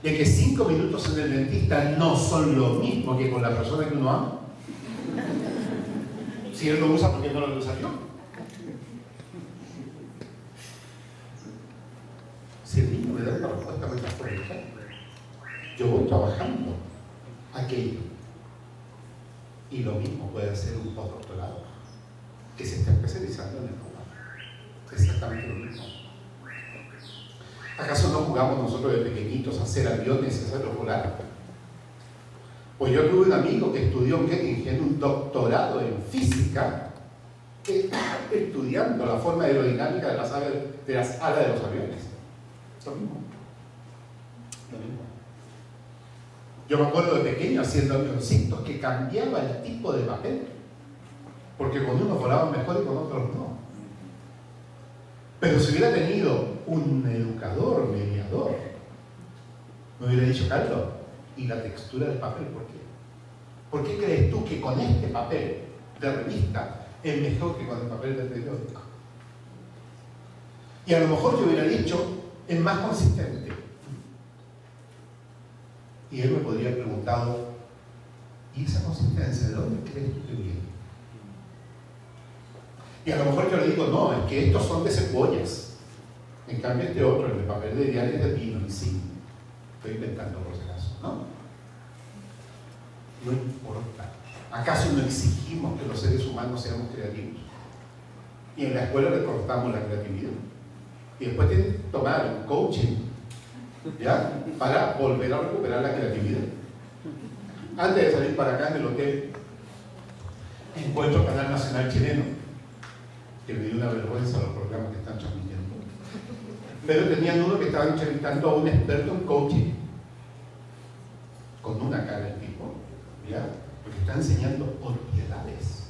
de que 5 minutos en el dentista no son lo mismo que con la persona que uno ama? Si él lo usa, ¿por qué no lo usa yo? Si el niño me da una respuesta metafórica, yo voy trabajando aquello. Y lo mismo puede hacer un postdoctorado que se está especializando en el tema. Exactamente lo mismo. ¿Acaso no jugamos nosotros de pequeñitos a hacer aviones y hacerlos volar? Pues yo tuve un amigo que estudió en Göttingen un doctorado en física, estudiando la forma aerodinámica de las alas de los aviones. Lo mismo. Lo mismo. Yo me acuerdo de pequeño haciendo avioncitos que cambiaba el tipo de papel, porque con unos volaban mejor y con otros no. Pero si hubiera tenido un educador, mediador, me hubiera dicho, Carlos, ¿y la textura del papel por qué? ¿Por qué crees tú que con este papel de revista es mejor que con el papel del periódico? Y a lo mejor yo hubiera dicho, es más consistente. Y él me podría haber preguntado, ¿y esa consistencia de dónde crees tú que viene? Y a lo mejor yo le digo, no, es que estos son de cebollas. En cambio este otro, el de papel de diario, es de pino, y sí. Estoy inventando por si acaso, ¿no? No importa. ¿Acaso no exigimos que los seres humanos seamos creativos? Y en la escuela recortamos la creatividad. Y después tienen que tomar un coaching, ¿ya? Para volver a recuperar la creatividad. Antes de salir para acá en el hotel, encuentro Canal Nacional Chileno, que me dio una vergüenza los programas que están transmitiendo. Pero tenían uno que estaba entrevistando a un experto en coaching, con una cara el tipo, ¿ya? Porque está enseñando obviedades.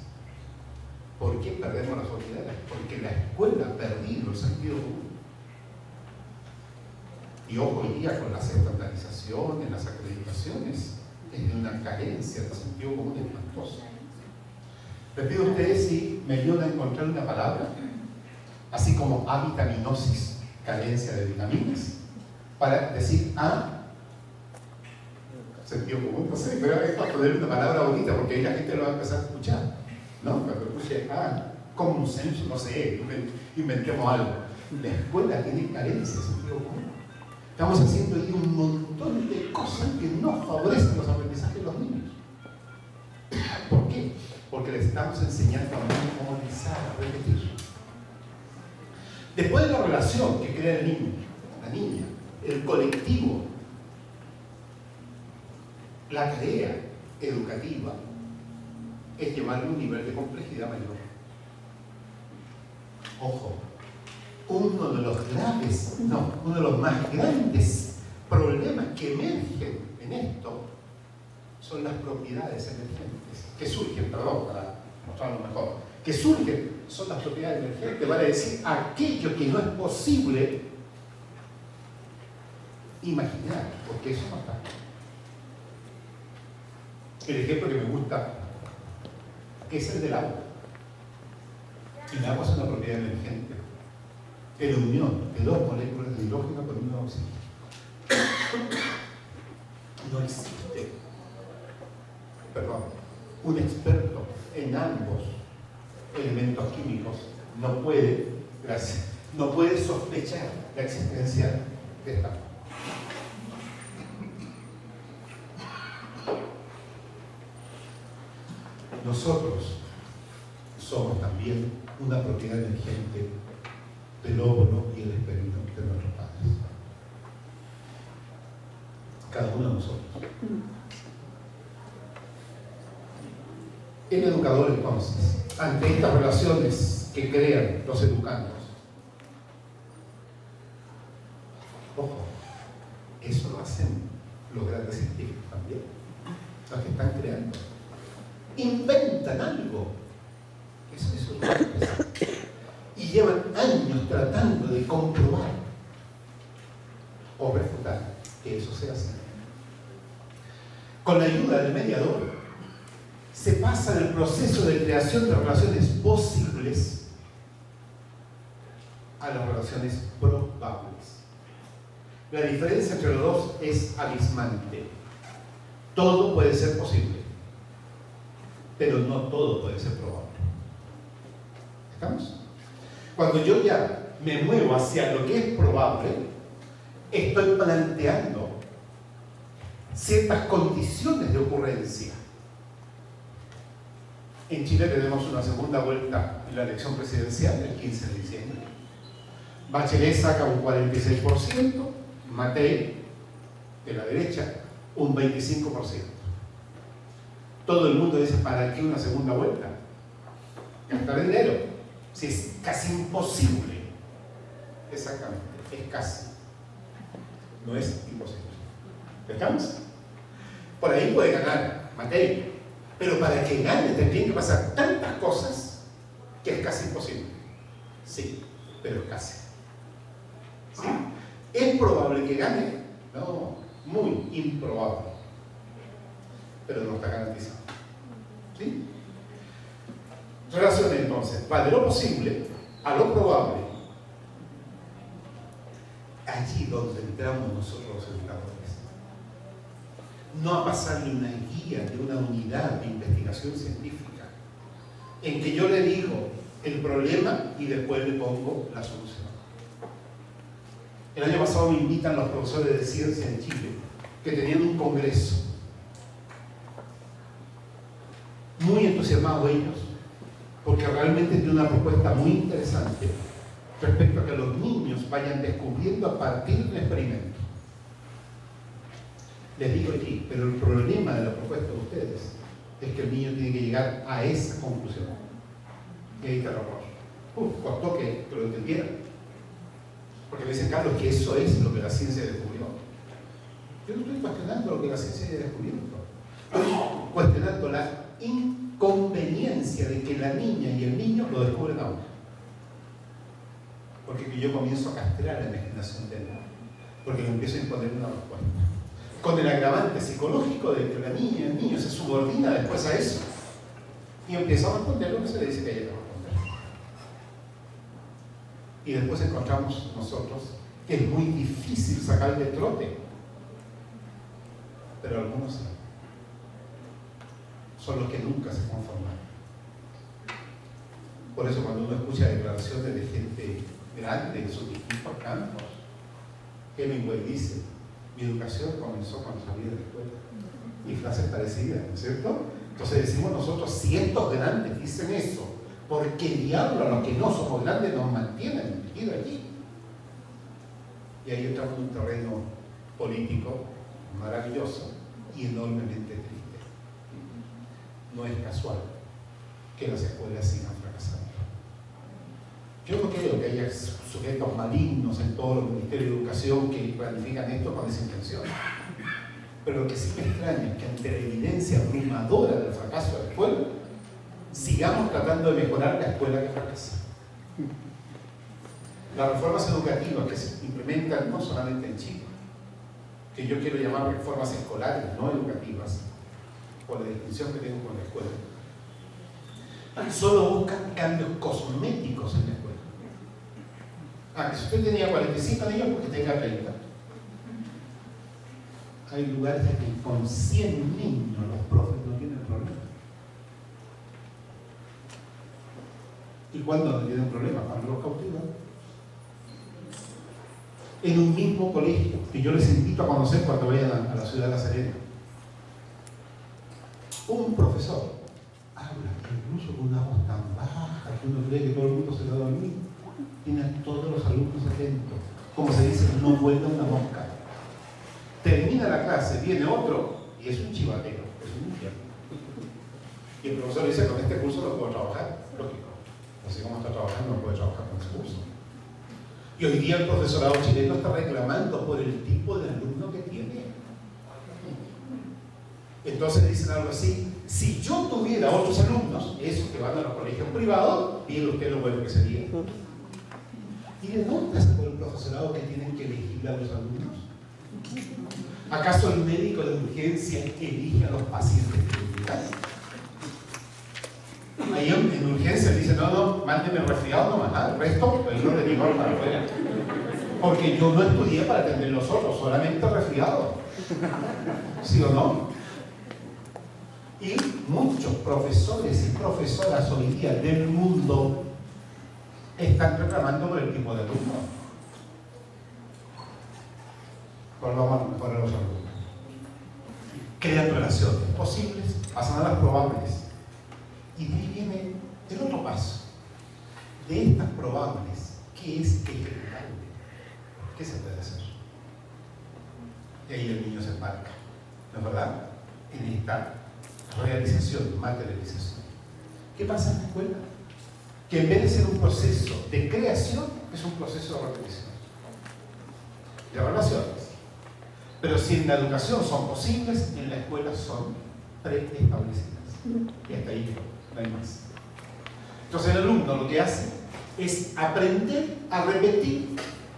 ¿Por qué perdemos las obviedades? Porque la escuela ha perdido el sentido común. Y ojo, hoy día con las estandarizaciones, las acreditaciones, es de una carencia de sentido común espantosa. Les pido a ustedes si me ayudan a encontrar una palabra, así como avitaminosis, carencia de vitaminas, para decir Sentido común, no sé, pero es para poner una palabra bonita porque ahí la gente lo va a empezar a escuchar, ¿no? Cuando escuche, common sense, no sé, inventemos algo. La escuela tiene carencia de sentido común. Estamos haciendo aquí un montón de cosas que no favorecen los aprendizajes de los niños. ¿Por qué? Porque les estamos enseñando a memorizar, a repetir. Después de la relación que crea el niño, la niña, el colectivo, la tarea educativa es llevarle a un nivel de complejidad mayor. Ojo, uno de los más grandes problemas que emergen en esto son las propiedades emergentes, que surgen, perdón, para mostrarlo mejor, que surgen, son las propiedades emergentes, vale decir, aquello que no es posible imaginar, porque eso no está. El ejemplo que me gusta es el del agua. El agua es una propiedad emergente. Es la unión de dos moléculas de hidrógeno con un oxígeno. No existe, un experto en ambos elementos químicos no puede sospechar la existencia de esta agua. Nosotros somos también una propiedad emergente del óvulo y el espermio de nuestros padres. Cada uno de nosotros. El educador, entonces, ante estas relaciones que crean los educandos, ojo, eso lo hacen los grandes científicos también, los que están creando. Inventan algo. Eso es lo que pasa. Y llevan años tratando de comprobar o refutar que eso sea así. Con la ayuda del mediador, se pasa del proceso de creación de relaciones posibles a las relaciones probables. La diferencia entre los dos es abismante. Todo puede ser posible, pero no todo puede ser probable. ¿Estamos? Cuando yo ya me muevo hacia lo que es probable, estoy planteando ciertas condiciones de ocurrencia. En Chile tenemos una segunda vuelta en la elección presidencial el 15 de diciembre. Bachelet saca un 46%, Matei, de la derecha, un 25%. Todo el mundo dice, ¿para qué una segunda vuelta? Gastar dinero. Si es casi imposible. Exactamente, es casi. No es imposible. ¿Estamos? Por ahí puede ganar Matei. Pero para que gane tendrían que pasar tantas cosas que es casi imposible. Sí, pero es casi. ¿Sí? ¿Es probable que gane? No, muy improbable. Pero no está garantizado. ¿Sí? Relación entonces, va de lo posible a lo probable. Allí donde entramos nosotros los educadores. No a pasarle una guía de una unidad de investigación científica en que yo le digo el problema y después le pongo la solución. El año pasado me invitan los profesores de ciencia en Chile que tenían un congreso. Muy entusiasmados ellos porque realmente tiene una propuesta muy interesante respecto a que los niños vayan descubriendo a partir del experimento. Les digo aquí, pero el problema de la propuesta de ustedes es que el niño tiene que llegar a esa conclusión. Y ahí está el error. Costó que lo entendieran. Porque me dicen, Carlos, que eso es lo que la ciencia descubrió. Yo no estoy cuestionando lo que la ciencia haya descubierto. Estoy cuestionando la inconveniencia de que la niña y el niño lo descubren ahora. Porque yo comienzo a castrar la imaginación de él. Porque le empiezo a imponer una respuesta. Con el agravante psicológico de que la niña y el niño se subordina después a eso y empieza a responder lo que se le dice que hay que responder. Y después encontramos nosotros que es muy difícil sacar de trote pero algunos sí. Son los que nunca se conforman. Por eso cuando uno escucha declaraciones de gente grande en sus distintos campos, Hemingway dice, mi educación comenzó cuando salí de la escuela. Y frases parecidas, ¿no es cierto? Entonces decimos nosotros, si estos grandes dicen eso, ¿por qué diablo a los que no somos grandes nos mantienen metidos allí? Y ahí entramos en un terreno político maravilloso y enormemente triste. No es casual que las escuelas sigan fracasando. Yo no creo que haya sujetos malignos en todos los ministerios de educación que planifican esto con esa intención. Pero lo que sí me extraña es que ante la evidencia abrumadora del fracaso de la escuela, sigamos tratando de mejorar la escuela que fracasa. Las reformas educativas que se implementan no solamente en Chile, que yo quiero llamar reformas escolares, no educativas, por la distinción que tengo con la escuela, solo buscan cambios cosméticos en la escuela. Que si usted tenía 45 niños, porque tenga 30. Hay lugares en que con 100 niños los profes no tienen problema. ¿Y cuándo no tienen problema? Cuando los cautivan. En un mismo colegio, que yo les invito a conocer cuando vayan a la ciudad de La Serena, un profesor habla incluso con una voz tan baja que uno cree que todo el mundo se va a dormir. Tiene a todos los alumnos atentos. Como se dice, no vuela una mosca. Termina la clase, viene otro y es un chivatero, es un infierno. Y el profesor dice, con este curso no puedo trabajar. Lógico. Así como está trabajando, no puede trabajar con ese curso. Y hoy día el profesorado chileno está reclamando por el tipo de alumno que tiene. Entonces dicen algo así, si yo tuviera otros alumnos, esos que van a los colegios privados, dígale usted lo bueno que sería. ¿Y de dónde sacó el profesorado que tienen que elegir a los alumnos? ¿Acaso el médico de urgencia elige a los pacientes clínicos? Ahí en urgencia dice, no, mándeme resfriado nomás, el resto, pues no le digo para afuera. Porque yo no estudié para atender los otros, solamente resfriado. ¿Sí o no? Y muchos profesores y profesoras hoy día del mundo están reclamando por el tipo de alumno. Vamos a mejorar los alumnos. Crean relaciones posibles, pasan a las probables. Y de ahí viene el otro paso. De estas probables, ¿qué es ejecutable? ¿Qué se puede hacer? Y ahí el niño se embarca, ¿no es verdad? En esta realización, materialización. ¿Qué pasa en la escuela? Que en vez de ser un proceso de creación, es un proceso de repetición, de relaciones. Pero si en la educación son posibles, en la escuela son preestablecidas. Y hasta ahí no hay más. Entonces el alumno lo que hace es aprender a repetir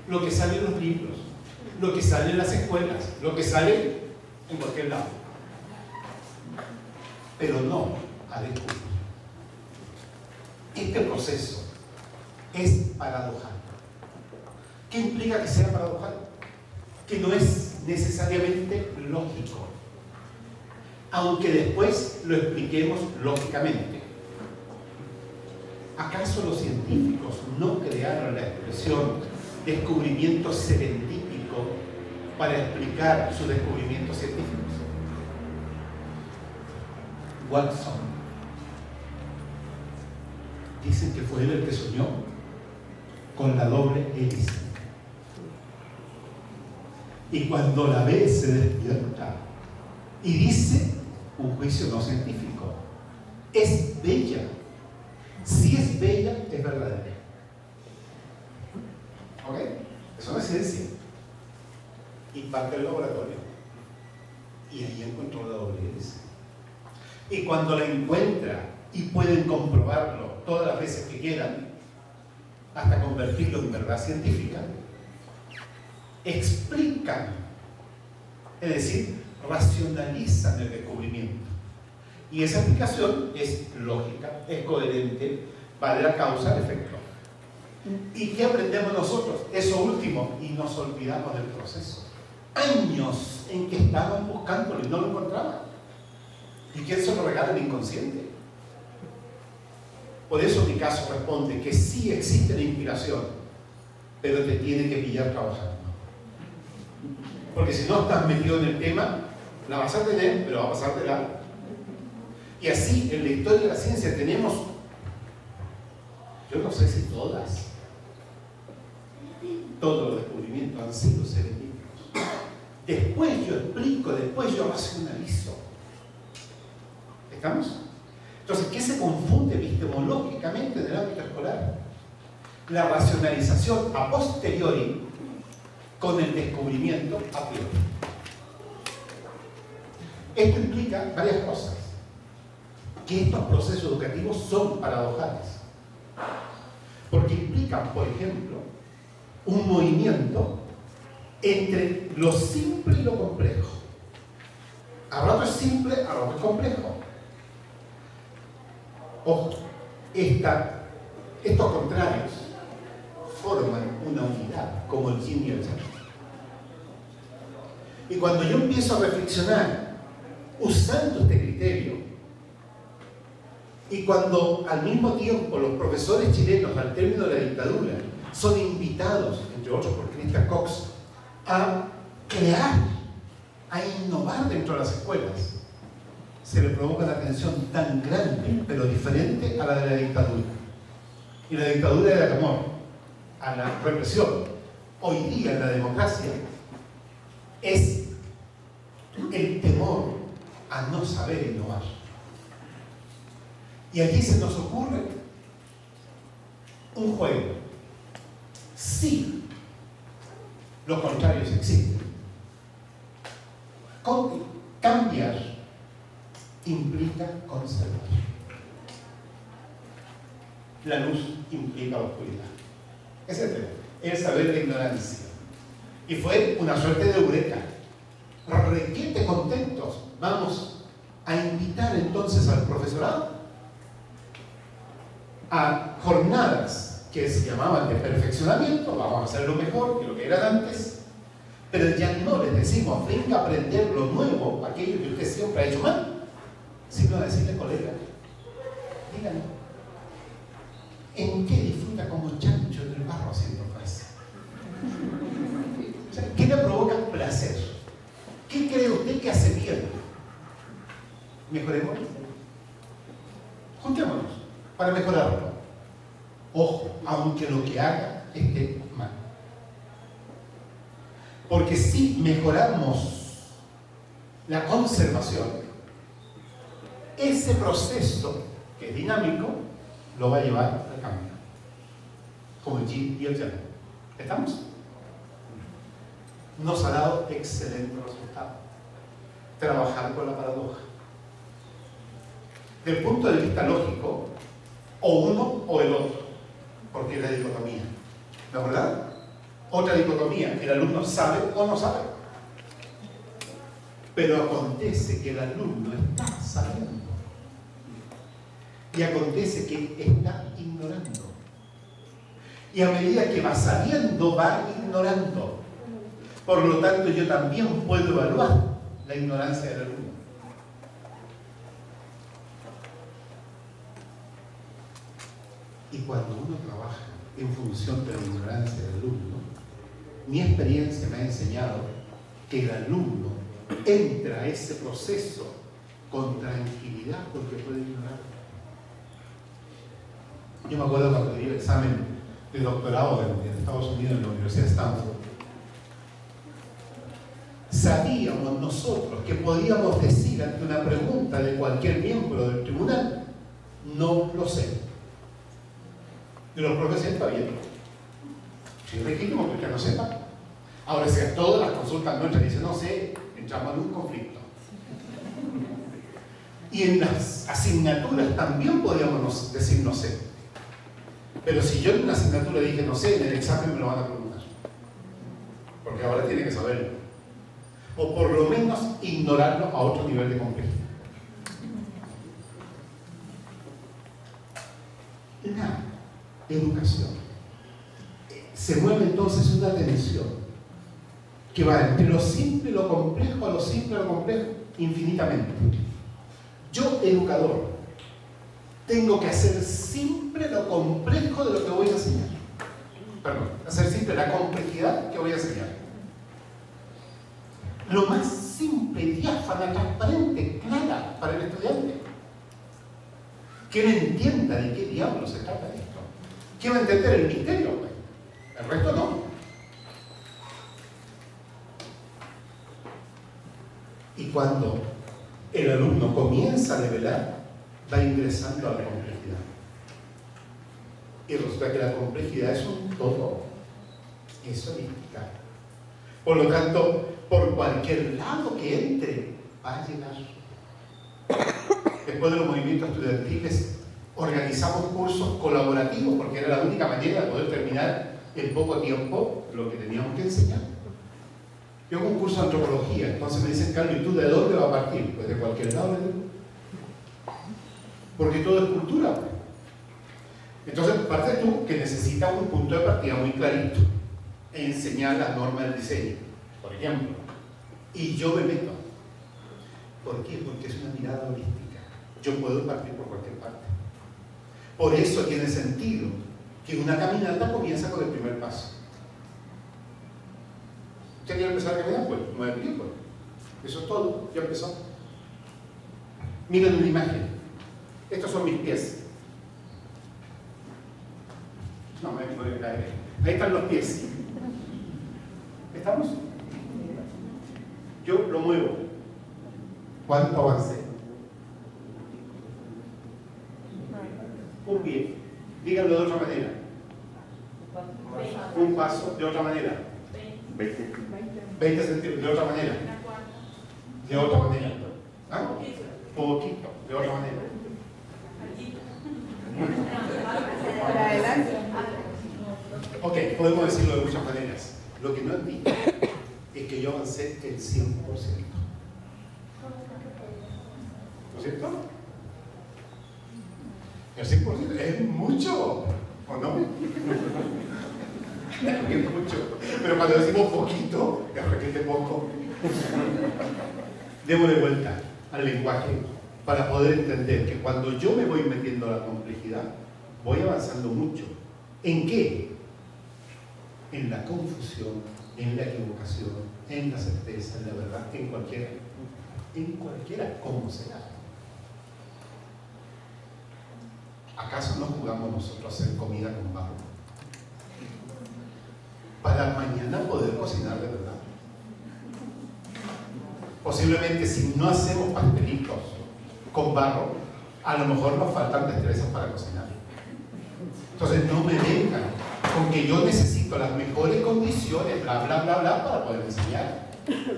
lo que sale en los libros, lo que sale en las escuelas, lo que sale en cualquier lado. Pero no a descubrir. Este proceso es paradojal. ¿Qué implica que sea paradojal? Que no es necesariamente lógico, aunque después lo expliquemos lógicamente. ¿Acaso los científicos no crearon la expresión descubrimiento serendípico para explicar sus descubrimientos científicos? Watson, dicen que fue él el que soñó con la doble hélice. Y cuando la ve se despierta y dice un juicio no científico: es bella. Si es bella, es verdadera. ¿Ok? Eso no es ciencia. Y parte del laboratorio. Y ahí encontró la doble hélice. Y cuando la encuentra y pueden comprobarlo todas las veces que quieran, hasta convertirlo en verdad científica, explican, es decir, racionalizan el descubrimiento. Y esa explicación es lógica, es coherente, va de la causa al efecto. ¿Y qué aprendemos nosotros? Eso último, y nos olvidamos del proceso. años en que estaban buscándolo y no lo encontraban. ¿Y quién se lo regala? El inconsciente. Por eso mi caso responde que sí existe la inspiración, pero te tiene que pillar trabajando. Porque si no estás metido en el tema, la vas a tener, pero va a pasar de largo. Y así, en la historia de la ciencia tenemos, yo no sé si todos los descubrimientos han sido serendipios. Después yo explico, después yo racionalizo. ¿Estamos? Entonces, ¿qué se confunde epistemológicamente en el ámbito escolar? La racionalización a posteriori con el descubrimiento a priori. Esto implica varias cosas. Que estos procesos educativos son paradojales. Porque implican, por ejemplo, un movimiento entre lo simple y lo complejo. A rato es simple, a rato es complejo. Ojo, estos contrarios forman una unidad, como el yin y el yang. Y cuando yo empiezo a reflexionar usando este criterio, y cuando al mismo tiempo los profesores chilenos, al término de la dictadura, son invitados, entre otros por Christa Cox, a crear, a innovar dentro de las escuelas, se le provoca una tensión tan grande, pero diferente a la de la dictadura. Y la dictadura era el temor a la represión. Hoy día en la democracia es el temor a no saber innovar. Y aquí se nos ocurre un juego. Sí, los contrarios existen. Cambiar implica conservar. La luz implica la oscuridad. Ese es el tema. El saber la ignorancia. Y fue una suerte de eureka. Requete contentos. Vamos a invitar entonces al profesorado a jornadas que se llamaban de perfeccionamiento. Vamos a hacerlo mejor que lo que eran antes. Pero ya no les decimos, venga a aprender lo nuevo, aquello que usted siempre ha hecho mal, sino a decirle, colega, díganme, ¿en qué disfruta como chancho en el barro haciendo frase? O sea, ¿qué le provoca placer? ¿Qué cree usted que hace bien? Mejoremos. Juntémonos para mejorarlo. Ojo, aunque lo que haga esté mal. Porque si mejoramos la conservación, ese proceso que es dinámico lo va a llevar al cambio, como el yin y el yang. ¿Estamos? Nos ha dado excelentes resultados trabajar con la paradoja. Desde el punto de vista lógico, o uno o el otro, porque es la dicotomía. ¿No es verdad? Otra dicotomía, el alumno sabe o no sabe. Pero acontece que el alumno está sabiendo. Y acontece que está ignorando. Y a medida que va sabiendo, va ignorando. Por lo tanto, yo también puedo evaluar la ignorancia del alumno. Y cuando uno trabaja en función de la ignorancia del alumno, mi experiencia me ha enseñado que el alumno entra a ese proceso con tranquilidad porque puede ignorar. Yo me acuerdo cuando di el examen de doctorado en Estados Unidos en la Universidad de Stanford. Sabíamos nosotros que podíamos decir ante una pregunta de cualquier miembro del tribunal, no lo sé. De los profesores está bien. Si es legítimo que usted no sepa. Ahora, si a todas las consultas nuestras dicen no sé, entramos en un conflicto. Y en las asignaturas también podíamos decir no sé. Pero si yo en una asignatura dije no sé, en el examen me lo van a preguntar. Porque ahora tiene que saberlo. O por lo menos ignorarlo a otro nivel de complejidad. La educación. Se mueve entonces una tensión que va entre lo simple y lo complejo, a lo simple y lo complejo, infinitamente. Yo, educador, tengo que hacer simple lo complejo de lo que voy a enseñar. Perdón, hacer simple la complejidad que voy a enseñar. Lo más simple, diáfana, transparente, clara para el estudiante. Que él entienda de qué diablo se trata esto. Que va a entender el misterio, pues. El resto no. Y cuando el alumno comienza a develar, va ingresando a la complejidad. Y resulta que la complejidad es un todo. Es holística. Por lo tanto, por cualquier lado que entre, va a llegar. Después de los movimientos estudiantiles, organizamos cursos colaborativos, porque era la única manera de poder terminar en poco tiempo lo que teníamos que enseñar. Yo hago un curso de antropología, entonces me dicen, Carlos, ¿y tú de dónde vas a partir? Pues de cualquier lado. Porque todo es cultura. Entonces, parte tú que necesitas un punto de partida muy clarito, enseñar las normas del diseño, por ejemplo. Y yo me meto. ¿Por qué? Porque es una mirada holística. Yo puedo partir por cualquier parte. Por eso tiene sentido que una caminata comienza con el primer paso. ¿Usted quiere empezar a caminar? Pues mueve el pie, pues. Eso es todo, ya empezó. Miren una imagen. Estos son mis pies. No, me voy a caer. Ahí están los pies. ¿Estamos? Yo lo muevo. ¿Cuánto avancé? Un pie. Díganlo de otra manera. Un paso de otra manera. 20 centímetros de otra manera. De otra manera. ¿Ah? Poquito. De otra manera. Para adelante. Ok, podemos decirlo de muchas maneras. Lo que no han dicho es que yo avancé el 100%. ¿No es cierto? El 100% es mucho, ¿o no? Es mucho. Pero cuando decimos poquito, es requete poco. Démosle vuelta al lenguaje para poder entender que cuando yo me voy metiendo a la complejidad, voy avanzando mucho. ¿En qué? En la confusión, en la equivocación, en la certeza, en la verdad, en cualquiera, como sea. ¿Acaso no jugamos nosotros a hacer comida con barro? Para mañana poder cocinar de verdad. Posiblemente si no hacemos pastelitos con barro, a lo mejor nos faltan destrezas para cocinar. Entonces no me vengan con que yo necesito las mejores condiciones, bla, bla, bla, bla, para poder enseñar.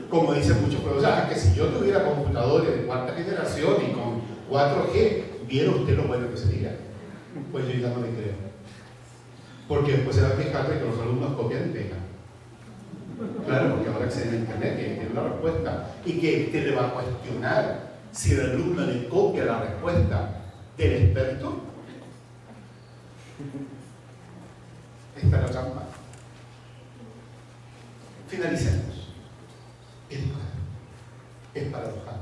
Como dicen muchos profesores, que si yo tuviera computadores de cuarta generación y con 4G, ¿viera usted lo bueno que sería? Pues yo ya no le creo. Porque después se va a fijar de que los alumnos copian y pegan. Claro, porque ahora acceden a internet, que tiene la respuesta, y que usted le va a cuestionar si el alumno le copia la respuesta del experto. Esta es la trampa. Finalicemos. Educar es paradojal,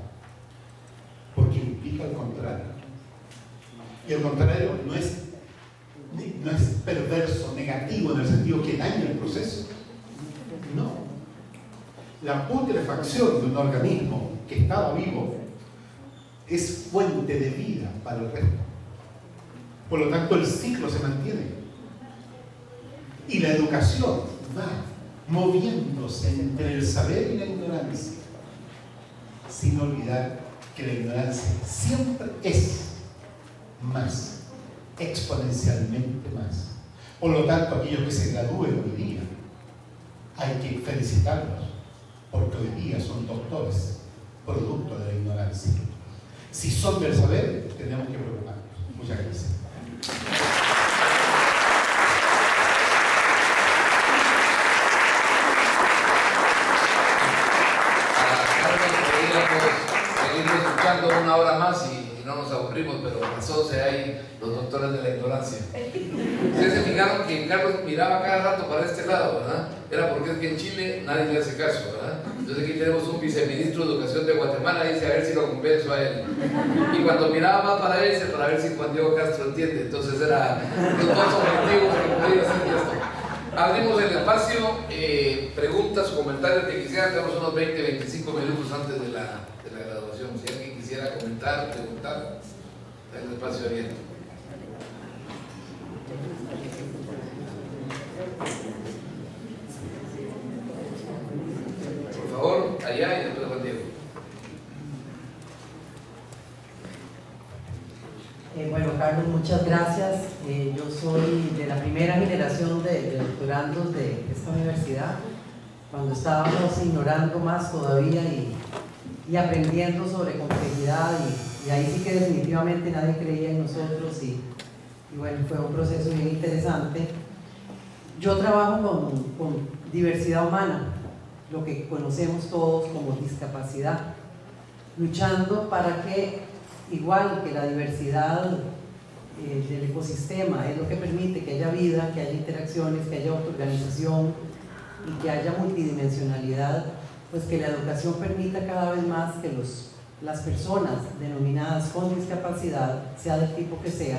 porque implica el contrario. Y el contrario no es perverso, negativo, en el sentido que daña el proceso. No. La putrefacción de un organismo que estaba vivo es fuente de vida para el resto. Por lo tanto, el ciclo se mantiene. Y la educación va moviéndose entre el saber y la ignorancia, sin olvidar que la ignorancia siempre es más, exponencialmente más. Por lo tanto, aquellos que se gradúen hoy día, hay que felicitarlos, porque hoy día son doctores, producto de la ignorancia. Si son del saber, tenemos que preocuparnos. Muchas gracias. Carlos, podríamos seguir escuchando una hora. hora más y no nos aburrimos, pero a las 11 hay los doctores de la ignorancia. Ustedes se fijaron que Carlos miraba cada rato para este lado, ¿verdad? Era porque es que en Chile nadie le hace caso, ¿verdad? Entonces aquí tenemos un viceministro de Educación de Guatemala, dice a ver si lo convenzo a él. Y cuando miraba más para él, para ver si Juan Diego Castro entiende. Entonces era los dos objetivos que podía hacer esto. Abrimos el espacio, preguntas o comentarios que quisieran. Tenemos unos 20-25 minutos antes de la graduación. Si alguien quisiera comentar, preguntar, está el espacio abierto. Por favor, allá y después Juan Diego. Bueno, Carlos, muchas gracias. Yo soy de la primera generación de doctorandos de esta universidad, cuando estábamos ignorando más todavía y aprendiendo sobre complejidad, y ahí sí que definitivamente nadie creía en nosotros, y bueno, fue un proceso bien interesante. Yo trabajo con diversidad humana, lo que conocemos todos como discapacidad, luchando para que, igual que la diversidad del ecosistema es lo que permite que haya vida, que haya interacciones, que haya autoorganización y que haya multidimensionalidad, pues que la educación permita cada vez más que las personas denominadas con discapacidad, sea del tipo que sea,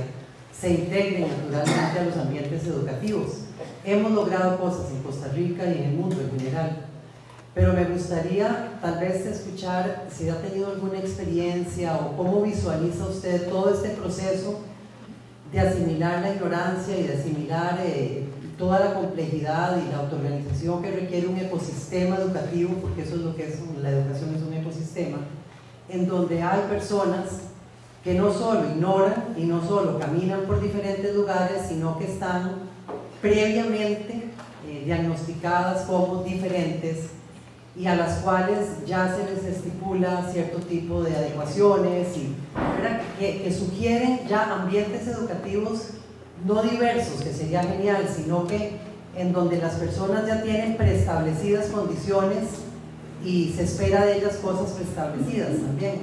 se integren naturalmente a los ambientes educativos. Hemos logrado cosas en Costa Rica y en el mundo en general, pero me gustaría tal vez escuchar si ha tenido alguna experiencia o cómo visualiza usted todo este proceso de asimilar la ignorancia y de asimilar toda la complejidad y la autoorganización que requiere un ecosistema educativo, porque eso es lo que es, la educación es un ecosistema, en donde hay personas que no solo ignoran y no solo caminan por diferentes lugares, sino que están previamente diagnosticadas como diferentes y a las cuales ya se les estipula cierto tipo de adecuaciones y que sugieren ya ambientes educativos no diversos, que sería genial, sino que en donde las personas ya tienen preestablecidas condiciones y se espera de ellas cosas preestablecidas también.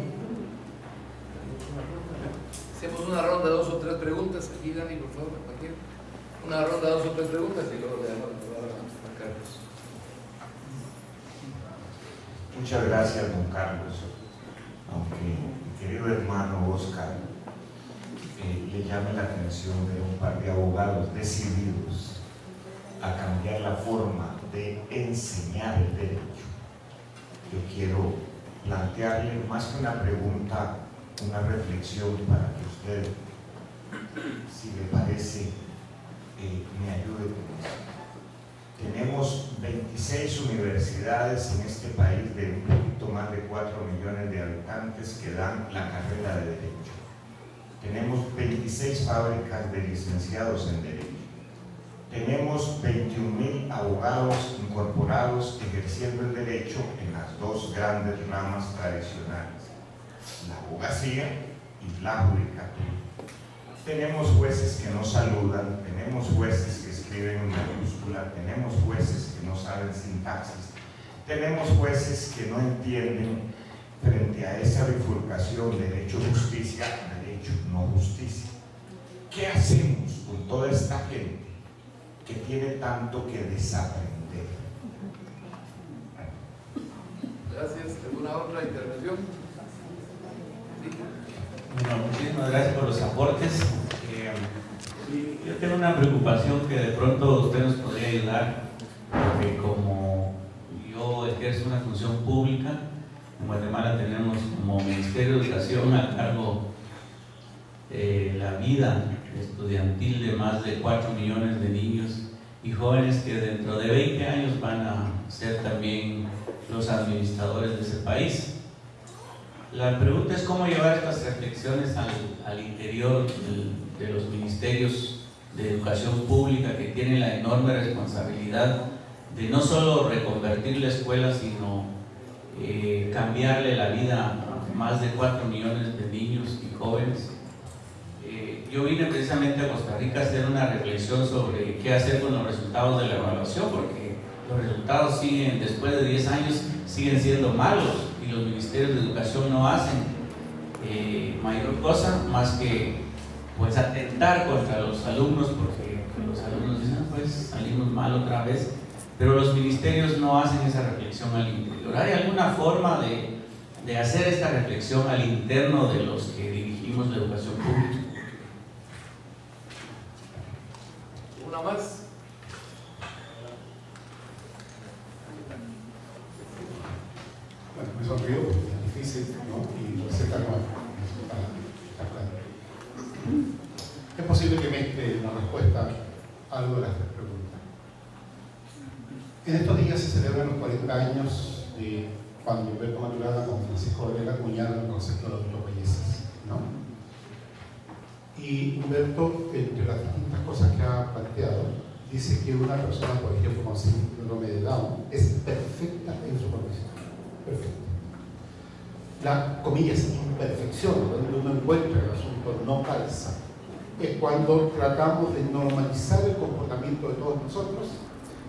Hacemos una ronda de 2 o 3 preguntas. Aquí, Dani, por favor, cualquier. Una ronda de 2 o 3 preguntas y luego le damos a Carlos. Muchas gracias, don Carlos. Aunque mi querido hermano Oscar le llame la atención de un par de abogados decididos a cambiar la forma de enseñar el derecho, yo quiero plantearle más que una pregunta, una reflexión para que usted, si le parece, me ayude con eso. Tenemos 26 universidades en este país de un poquito más de 4 millones de habitantes que dan la carrera de Derecho. Tenemos 26 fábricas de licenciados en Derecho. Tenemos 21.000 abogados incorporados ejerciendo el derecho en las 2 grandes ramas tradicionales, la abogacía y la judicatura. Tenemos jueces que no saludan, tenemos jueces que escriben en mayúscula, tenemos jueces que no saben sintaxis, tenemos jueces que no entienden frente a esa bifurcación derecho-justicia, derecho-no-justicia. ¿Qué hacemos con toda esta gente que tiene tanto que desaprender? Gracias. ¿Alguna otra intervención? Bueno, muchísimas gracias por los aportes. Yo tengo una preocupación que de pronto usted nos podría ayudar, porque como yo ejerzo una función pública, en Guatemala tenemos como Ministerio de Educación a cargo la vida estudiantil de más de 4 millones de niños y jóvenes que dentro de 20 años van a ser también los administradores de ese país. La pregunta es cómo llevar estas reflexiones al interior de los ministerios de educación pública, que tienen la enorme responsabilidad de no solo reconvertir la escuela, sino cambiarle la vida a más de 4 millones de niños y jóvenes. Yo vine precisamente a Costa Rica a hacer una reflexión sobre qué hacer con los resultados de la evaluación, porque los resultados siguen, después de 10 años, siguen siendo malos y los ministerios de educación no hacen mayor cosa más que pues atentar contra los alumnos, porque los alumnos dicen, pues salimos mal otra vez, pero los ministerios no hacen esa reflexión al interior. ¿Hay alguna forma de hacer esta reflexión al interno de los que dirigimos la educación pública? ¿Una más? Bueno, me sonrió porque es difícil, ¿no? Y receta nueva. Es posible que mezcle la respuesta a algo de las tres preguntas. En estos días se celebran los 40 años de cuando Humberto Maturana con Francisco Varela acuñaron el concepto de autobellezas, ¿no? Y Humberto, entre las distintas cosas que ha planteado, dice que una persona, por ejemplo, con síndrome de Down, es perfecta en su condición. Perfecta. La, comillas, imperfección, donde uno encuentra el asunto no calza, es cuando tratamos de normalizar el comportamiento de todos nosotros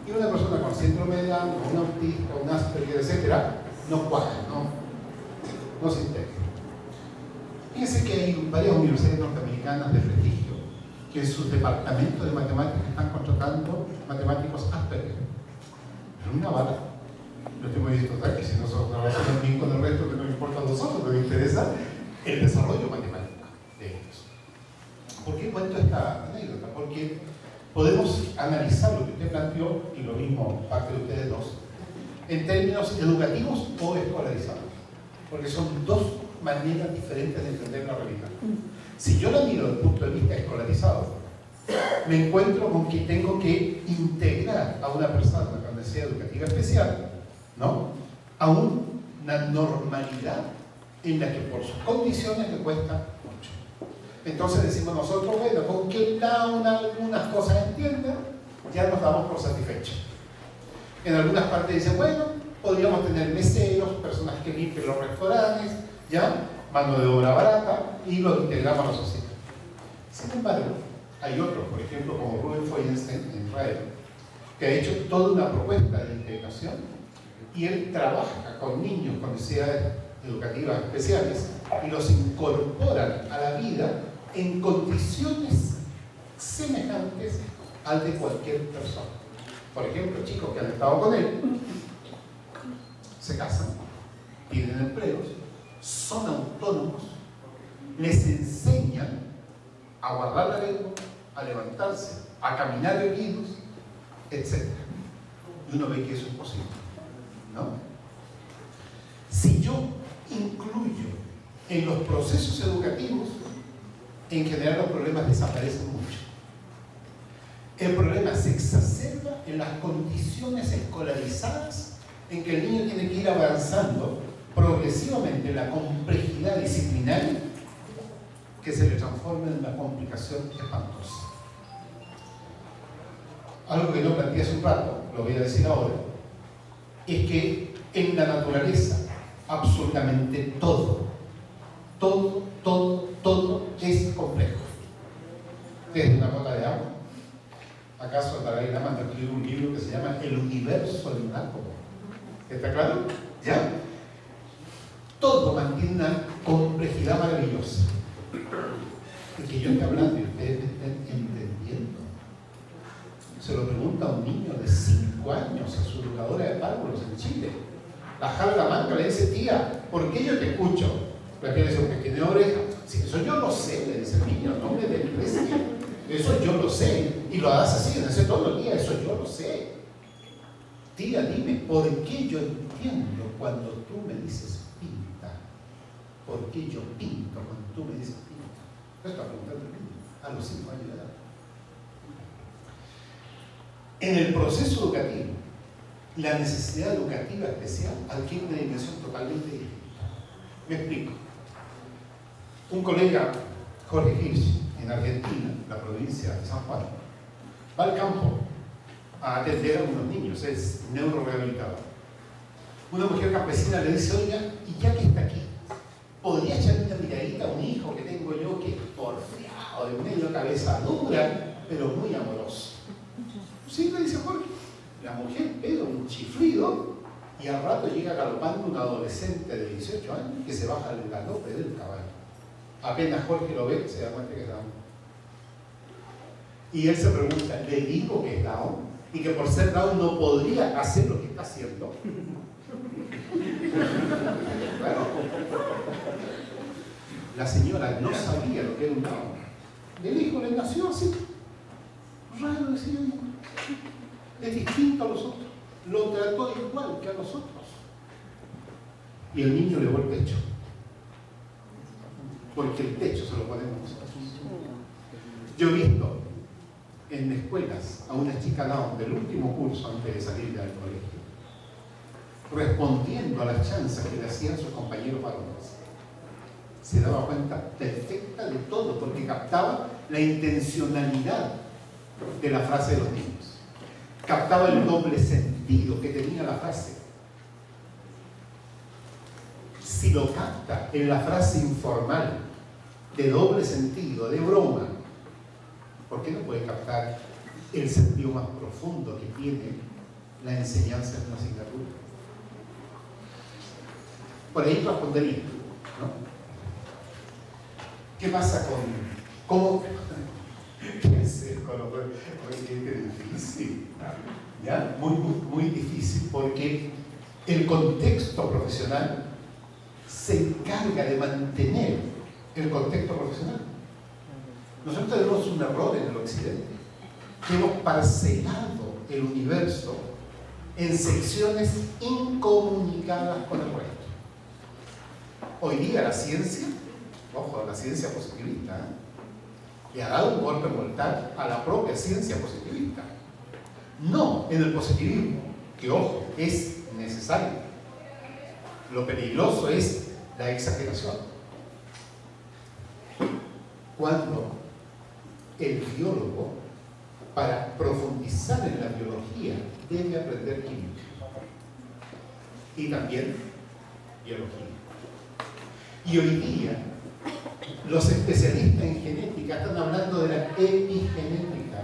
y una persona con síndrome de Down, un autista, un Asperger, etcétera, no cuaja, no se integra. Fíjense que hay varias universidades norteamericanas de prestigio que en sus departamentos de matemáticas están contratando matemáticos Asperger. Pero una bala. Yo estoy muy disfrutar que si nosotros trabajamos bien con el resto, que no importa a nosotros, nos interesa el desarrollo matemático de ellos. ¿Por qué cuento esta anécdota? Porque podemos analizar lo que usted planteó, y lo mismo parte de ustedes dos, en términos educativos o escolarizados. Porque son dos maneras diferentes de entender la realidad. Si yo la miro desde el punto de vista escolarizado, me encuentro con que tengo que integrar a una persona con necesidad educativa especial, ¿no?, a una normalidad en la que por sus condiciones le cuesta mucho. Entonces decimos nosotros, bueno, con que algunas cosas entiendan, ya nos damos por satisfechos. En algunas partes dicen, bueno, podríamos tener meseros, personas que limpien los restaurantes, ¿ya?, mano de obra barata, y lo integramos a la sociedad. Sin embargo, hay otros, por ejemplo, como Rubén Feuerstein en Israel, que ha hecho toda una propuesta de integración, y él trabaja con niños con necesidades educativas especiales y los incorporan a la vida en condiciones semejantes al de cualquier persona. Por ejemplo, chicos que han estado con él, se casan, tienen empleos, son autónomos, les enseñan a guardar la lengua, a levantarse, a caminar erguidos, etc. Y uno ve que eso es posible, ¿no? Si yo incluyo en los procesos educativos, en general los problemas desaparecen mucho. El problema se exacerba en las condiciones escolarizadas en que el niño tiene que ir avanzando progresivamente en la complejidad disciplinaria que se le transforma en una complicación espantosa. Algo que no planteé hace un rato, lo voy a decir ahora, es que en la naturaleza absolutamente todo es complejo. Desde una gota de agua. ¿Acaso Dalai Lama ha escrito un libro que se llama El universo en un átomo? ¿Está claro? ¿Ya? Todo mantiene una complejidad maravillosa. Y que yo esté hablando y ustedes me estén entendiendo. Se lo pregunta a un niño de 5 años a su educadora de párvulos en Chile. La jalga manca le dice, tía, ¿por qué yo te escucho? La tía le dice, porque tiene oreja. Si eso yo lo sé, le dice el niño, no me desprecie. Eso yo lo sé. Y lo hace así, hace todo el día, eso yo lo sé. Tía, dime, ¿por qué yo entiendo cuando tú me dices pinta? ¿Por qué yo pinto cuando tú me dices pinta? Esto está preguntando el niño, a los 5 años de edad. En el proceso educativo, la necesidad educativa especial adquiere una dimensión totalmente distinta. Me explico. Un colega, Jorge Hirsch, en Argentina, la provincia de San Juan, va al campo a atender a unos niños, es neurorehabilitador. Una mujer campesina le dice, oiga, y ya que está aquí, ¿podría echarle una miradita a un hijo que tengo yo que es porfiado, de medio cabeza dura, pero muy amoroso? Sí, le dice Jorge. La mujer pega un chiflido y al rato llega galopando un adolescente de 18 años que se baja del galope del caballo. Apenas Jorge lo ve, se da cuenta que es Down. Y él se pregunta, ¿le digo que es Down? Y que por ser Down no podría hacer lo que está haciendo. Bueno, la señora no sabía lo que era un Down. El hijo le nació así. Raro, decía ella. Es distinto a los otros. Lo trató igual que a los otros. Y el niño le dio el pecho. Porque el techo se lo ponemos nosotros. Yo he visto en escuelas a una chica Down del último curso antes de salir del colegio respondiendo a las chanzas que le hacían sus compañeros varones. Se daba cuenta perfecta de todo porque captaba la intencionalidad de la frase de los niños, captaba el doble sentido que tenía la frase. Si lo capta en la frase informal de doble sentido, de broma, ¿por qué no puede captar el sentido más profundo que tiene la enseñanza de una asignatura? Por ahí respondería, ¿no? ¿Qué pasa con cómo? ¿Qué hacer con los juegos? Es difícil, ¿ya? Muy difícil porque el contexto profesional se encarga de mantener el contexto profesional. Nosotros tenemos un error en el occidente, que hemos parcelado el universo en secciones incomunicadas con el resto. Hoy día la ciencia, ojo, la ciencia positivista, le ha dado un golpe mortal a la propia ciencia positivista. No en el positivismo, que ojo, es necesario. Lo peligroso es la exageración. Cuando el biólogo, para profundizar en la biología, debe aprender química y también biología. Y hoy día los especialistas en genética están hablando de la epigenética.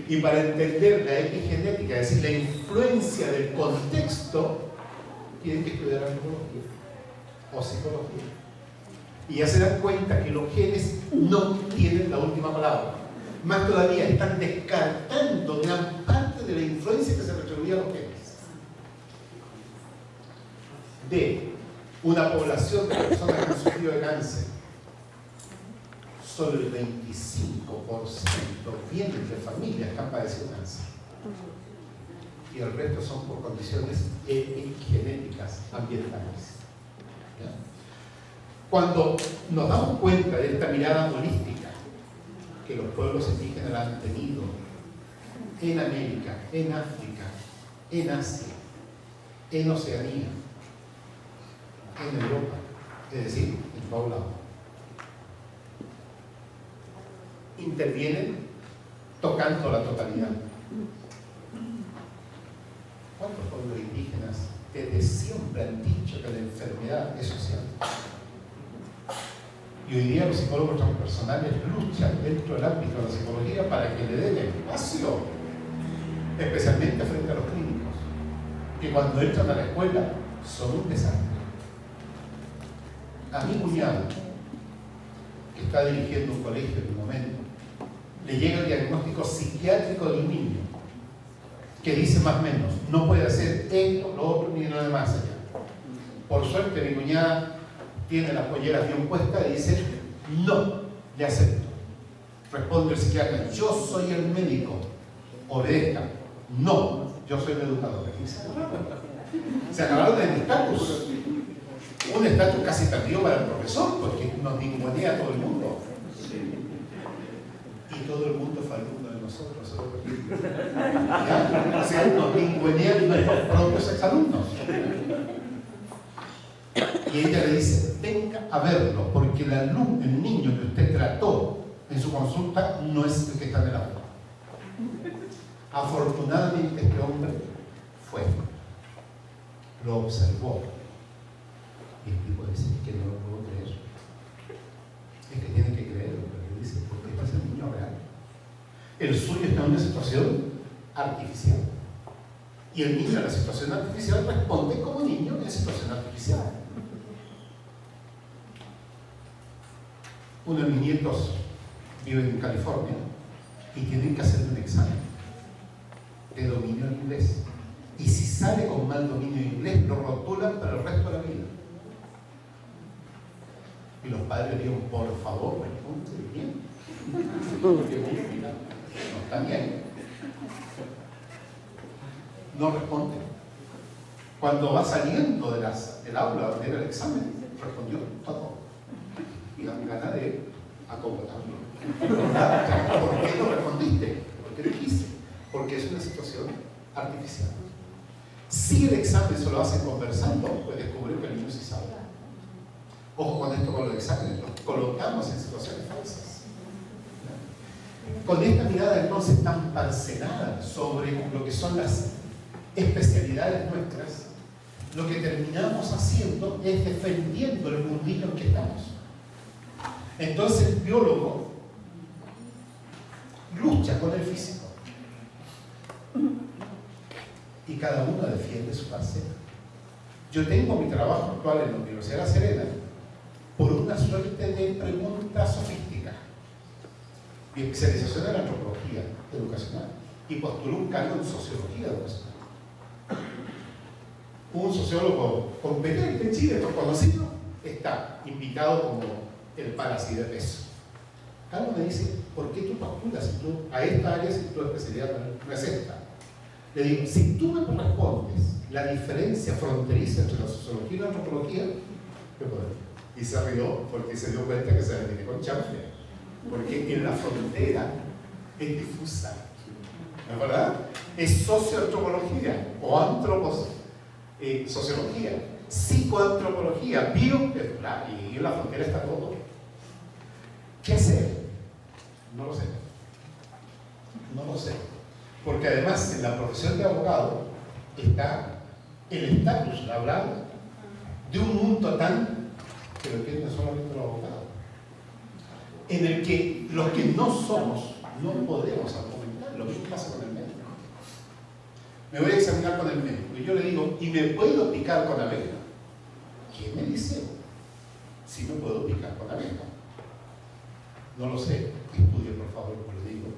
Y para entender la epigenética, es decir, la influencia del contexto, tienen que estudiar antropología o psicología. Y ya se dan cuenta que los genes no tienen la última palabra. Más todavía, están descartando gran parte de la influencia que se le atribuía a los genes. De una población de personas que han sufrido de cáncer, solo el 25% vienen de familias que han padecido cáncer. Y el resto son por condiciones epigenéticas ambientales. ¿Ya? Cuando nos damos cuenta de esta mirada holística que los pueblos indígenas han tenido en América, en África, en Asia, en Oceanía, en Europa, es decir, en todo lado, intervienen tocando la totalidad. ¿Cuántos pueblos indígenas desde siempre han dicho que la enfermedad es social? Y hoy día los psicólogos transpersonales luchan dentro del ámbito de la psicología para que le den espacio, especialmente frente a los clínicos, que cuando entran a la escuela son un desastre. A mi cuñado, que está dirigiendo un colegio en un momento, le llega el diagnóstico psiquiátrico de un niño que dice más o menos, no puede hacer esto, lo otro, ni nada más allá. Por suerte mi cuñada tiene las polleras bien puestas y dice, no, le acepto. Responde el psiquiatra, yo soy el médico, obedezca. No, yo soy el educador. Se acabaron del estatus. Un estatus casi perdido para el profesor, porque nos ningunea a todo el mundo. Y todo el mundo fue alumno de nosotros. ¿Ya? O sea, nos ningunean nuestros propios exalumnos. Y ella le dice, venga a verlo, porque el niño que usted trató en su consulta no es el que está en el aula. Afortunadamente este hombre fue, lo observó, y el tipo dice, es que no lo puedo creer. Es que tiene que creerlo, porque dice, porque este es el niño real. El suyo está en una situación artificial. Y el niño en la situación artificial responde como niño en situación artificial. Uno de mis nietos vive en California y tienen que hacer un examen de dominio en inglés. Y si sale con mal dominio en inglés, lo rotulan para el resto de la vida. Y los padres dijeron, por favor, responde bien. No está bien. No responde. Cuando va saliendo del aula donde era el examen, respondió todo. Y dan ganas de acomodarlo. ¿Por qué no respondiste? Porque dijiste. Porque es una situación artificial. Si el examen se lo hacen conversando, pues descubrir que el niño sí sabe. Ojo con esto con los exámenes, los colocamos en situaciones falsas. Con esta mirada entonces tan parcelada sobre lo que son las especialidades nuestras, lo que terminamos haciendo es defendiendo el mundillo en que estamos. Entonces el biólogo lucha con el físico y cada uno defiende su parcela. Yo tengo mi trabajo actual en la Universidad de La Serena por una suerte de pregunta sofística. Mi especialización en la antropología educacional y postulé un cargo en sociología educacional. Un sociólogo competente en Chile, conocido, está invitado como el Palazzi de peso. Carlos me dice, ¿por qué tú postulas a esta área si tu especialidad no es esta? Le digo, si tú me respondes la diferencia fronteriza entre la sociología y la antropología, ¿qué puedo? Y se rió porque se dio cuenta que se le tiene con chanfle. Porque en la frontera es difusa. ¿No es verdad? Es socioantropología o sociología, psicoantropología, y en la frontera está todo. ¿Qué hacer? No lo sé. No lo sé. Porque además en la profesión de abogado está el estatus laboral de un mundo tan que lo entienden solamente los abogados, en el que los que no somos no podemos argumentar. Lo mismo pasa con el médico. Me voy a examinar con el médico y yo le digo, ¿y me puedo picar con abeja? ¿Qué me dice? Si me puedo picar con abeja. No lo sé. Estudie, por favor, como le digo,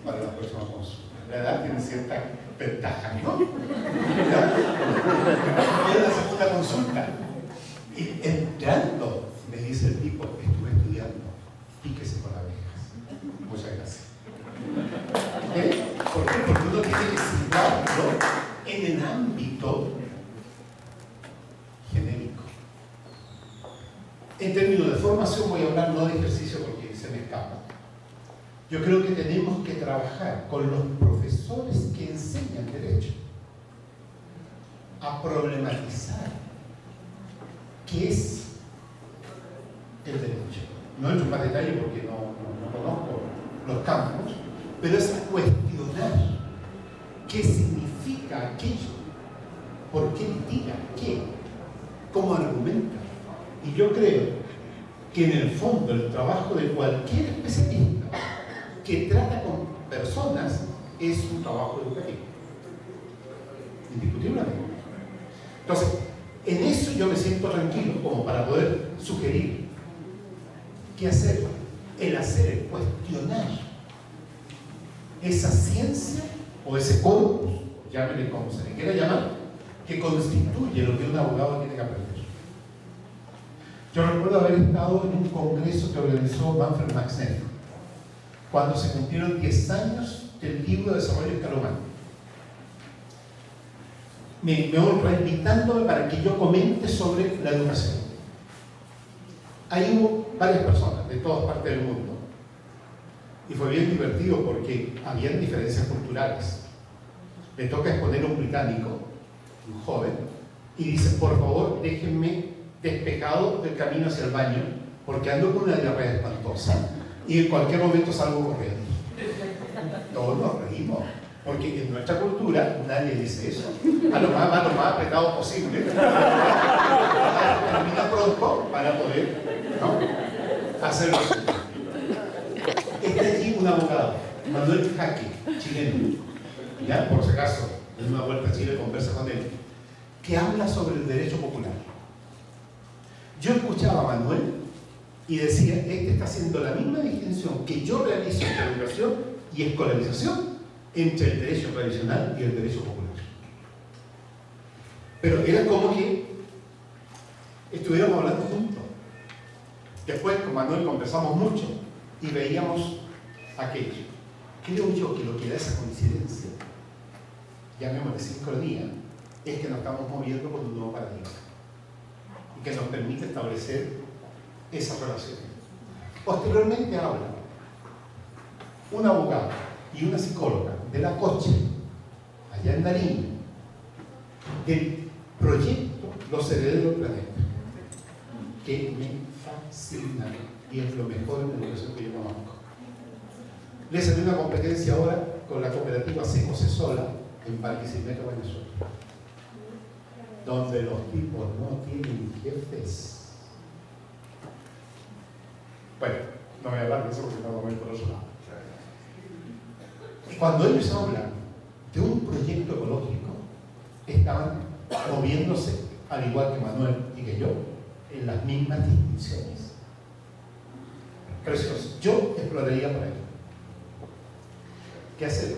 para la próxima consulta. La edad tiene cierta ventaja, ¿no? Voy a la segunda consulta. Y entrando, me dice el tipo, estuve estudiando, píquese con abejas. Muchas gracias. ¿Por qué? Porque uno tiene que situarlo en el ámbito genérico. En términos de formación voy a hablar no de ejercicio porque se me escapa. Yo creo que tenemos que trabajar con los profesores que enseñan derecho a problematizar qué es el derecho. No entro en más detalle porque no conozco los campos, pero es cuestionar qué significa aquello, por qué litiga, qué, cómo argumenta. Y yo creo que en el fondo el trabajo de cualquier especialista que trata con personas es un trabajo educativo, indiscutiblemente. Entonces, en eso yo me siento tranquilo como para poder sugerir qué hacer. El hacer es cuestionar esa ciencia o ese corpus, llámenle como se le quiera llamar, que constituye lo que un abogado tiene que aprender. Yo recuerdo haber estado en un congreso que organizó Manfred Max Neff cuando se cumplieron 10 años del libro de desarrollo escalomán. Me honra invitándome para que yo comente sobre la educación. Ahí hubo varias personas de todas partes del mundo y fue bien divertido porque habían diferencias culturales. Me toca exponer a un británico, un joven, y dice, por favor, déjenme despejado del camino hacia el baño porque ando con una diarrea espantosa y en cualquier momento salgo corriendo. Todos nos reímos. Porque en nuestra cultura nadie dice eso. A lo más apretado posible. Termina pronto para poder, ¿no?, hacerlo. Está allí un abogado, Manuel Jaque, chileno. Ya, por si acaso, en una vuelta a Chile conversa con él, que habla sobre el derecho popular. Yo escuchaba a Manuel Y decía, este está haciendo la misma distinción que yo realizo entre educación y escolarización, entre el derecho tradicional y el derecho popular. Pero era como que estuviéramos hablando juntos. Después con Manuel conversamos mucho y veíamos aquello. Creo yo que lo que da esa coincidencia, llamémosle sincronía, es que nos estamos moviendo por un nuevo paradigma y que nos permite establecer esa relación. Posteriormente habla un abogado y una psicóloga de la Coche, allá en Nariño, del proyecto Los Herederos del Planeta, que me fascina y es lo mejor en la educación que yo conozco. Le salió una competencia ahora con la cooperativa Seco Sola en Barquisimeto, Venezuela, donde los tipos no tienen jefes. Bueno, no voy a hablar de eso porque no voy a ir por otro lado. Cuando ellos hablan de un proyecto ecológico, estaban moviéndose, al igual que Manuel y que yo, en las mismas distinciones. Precioso. Yo exploraría por ahí. ¿Qué hacer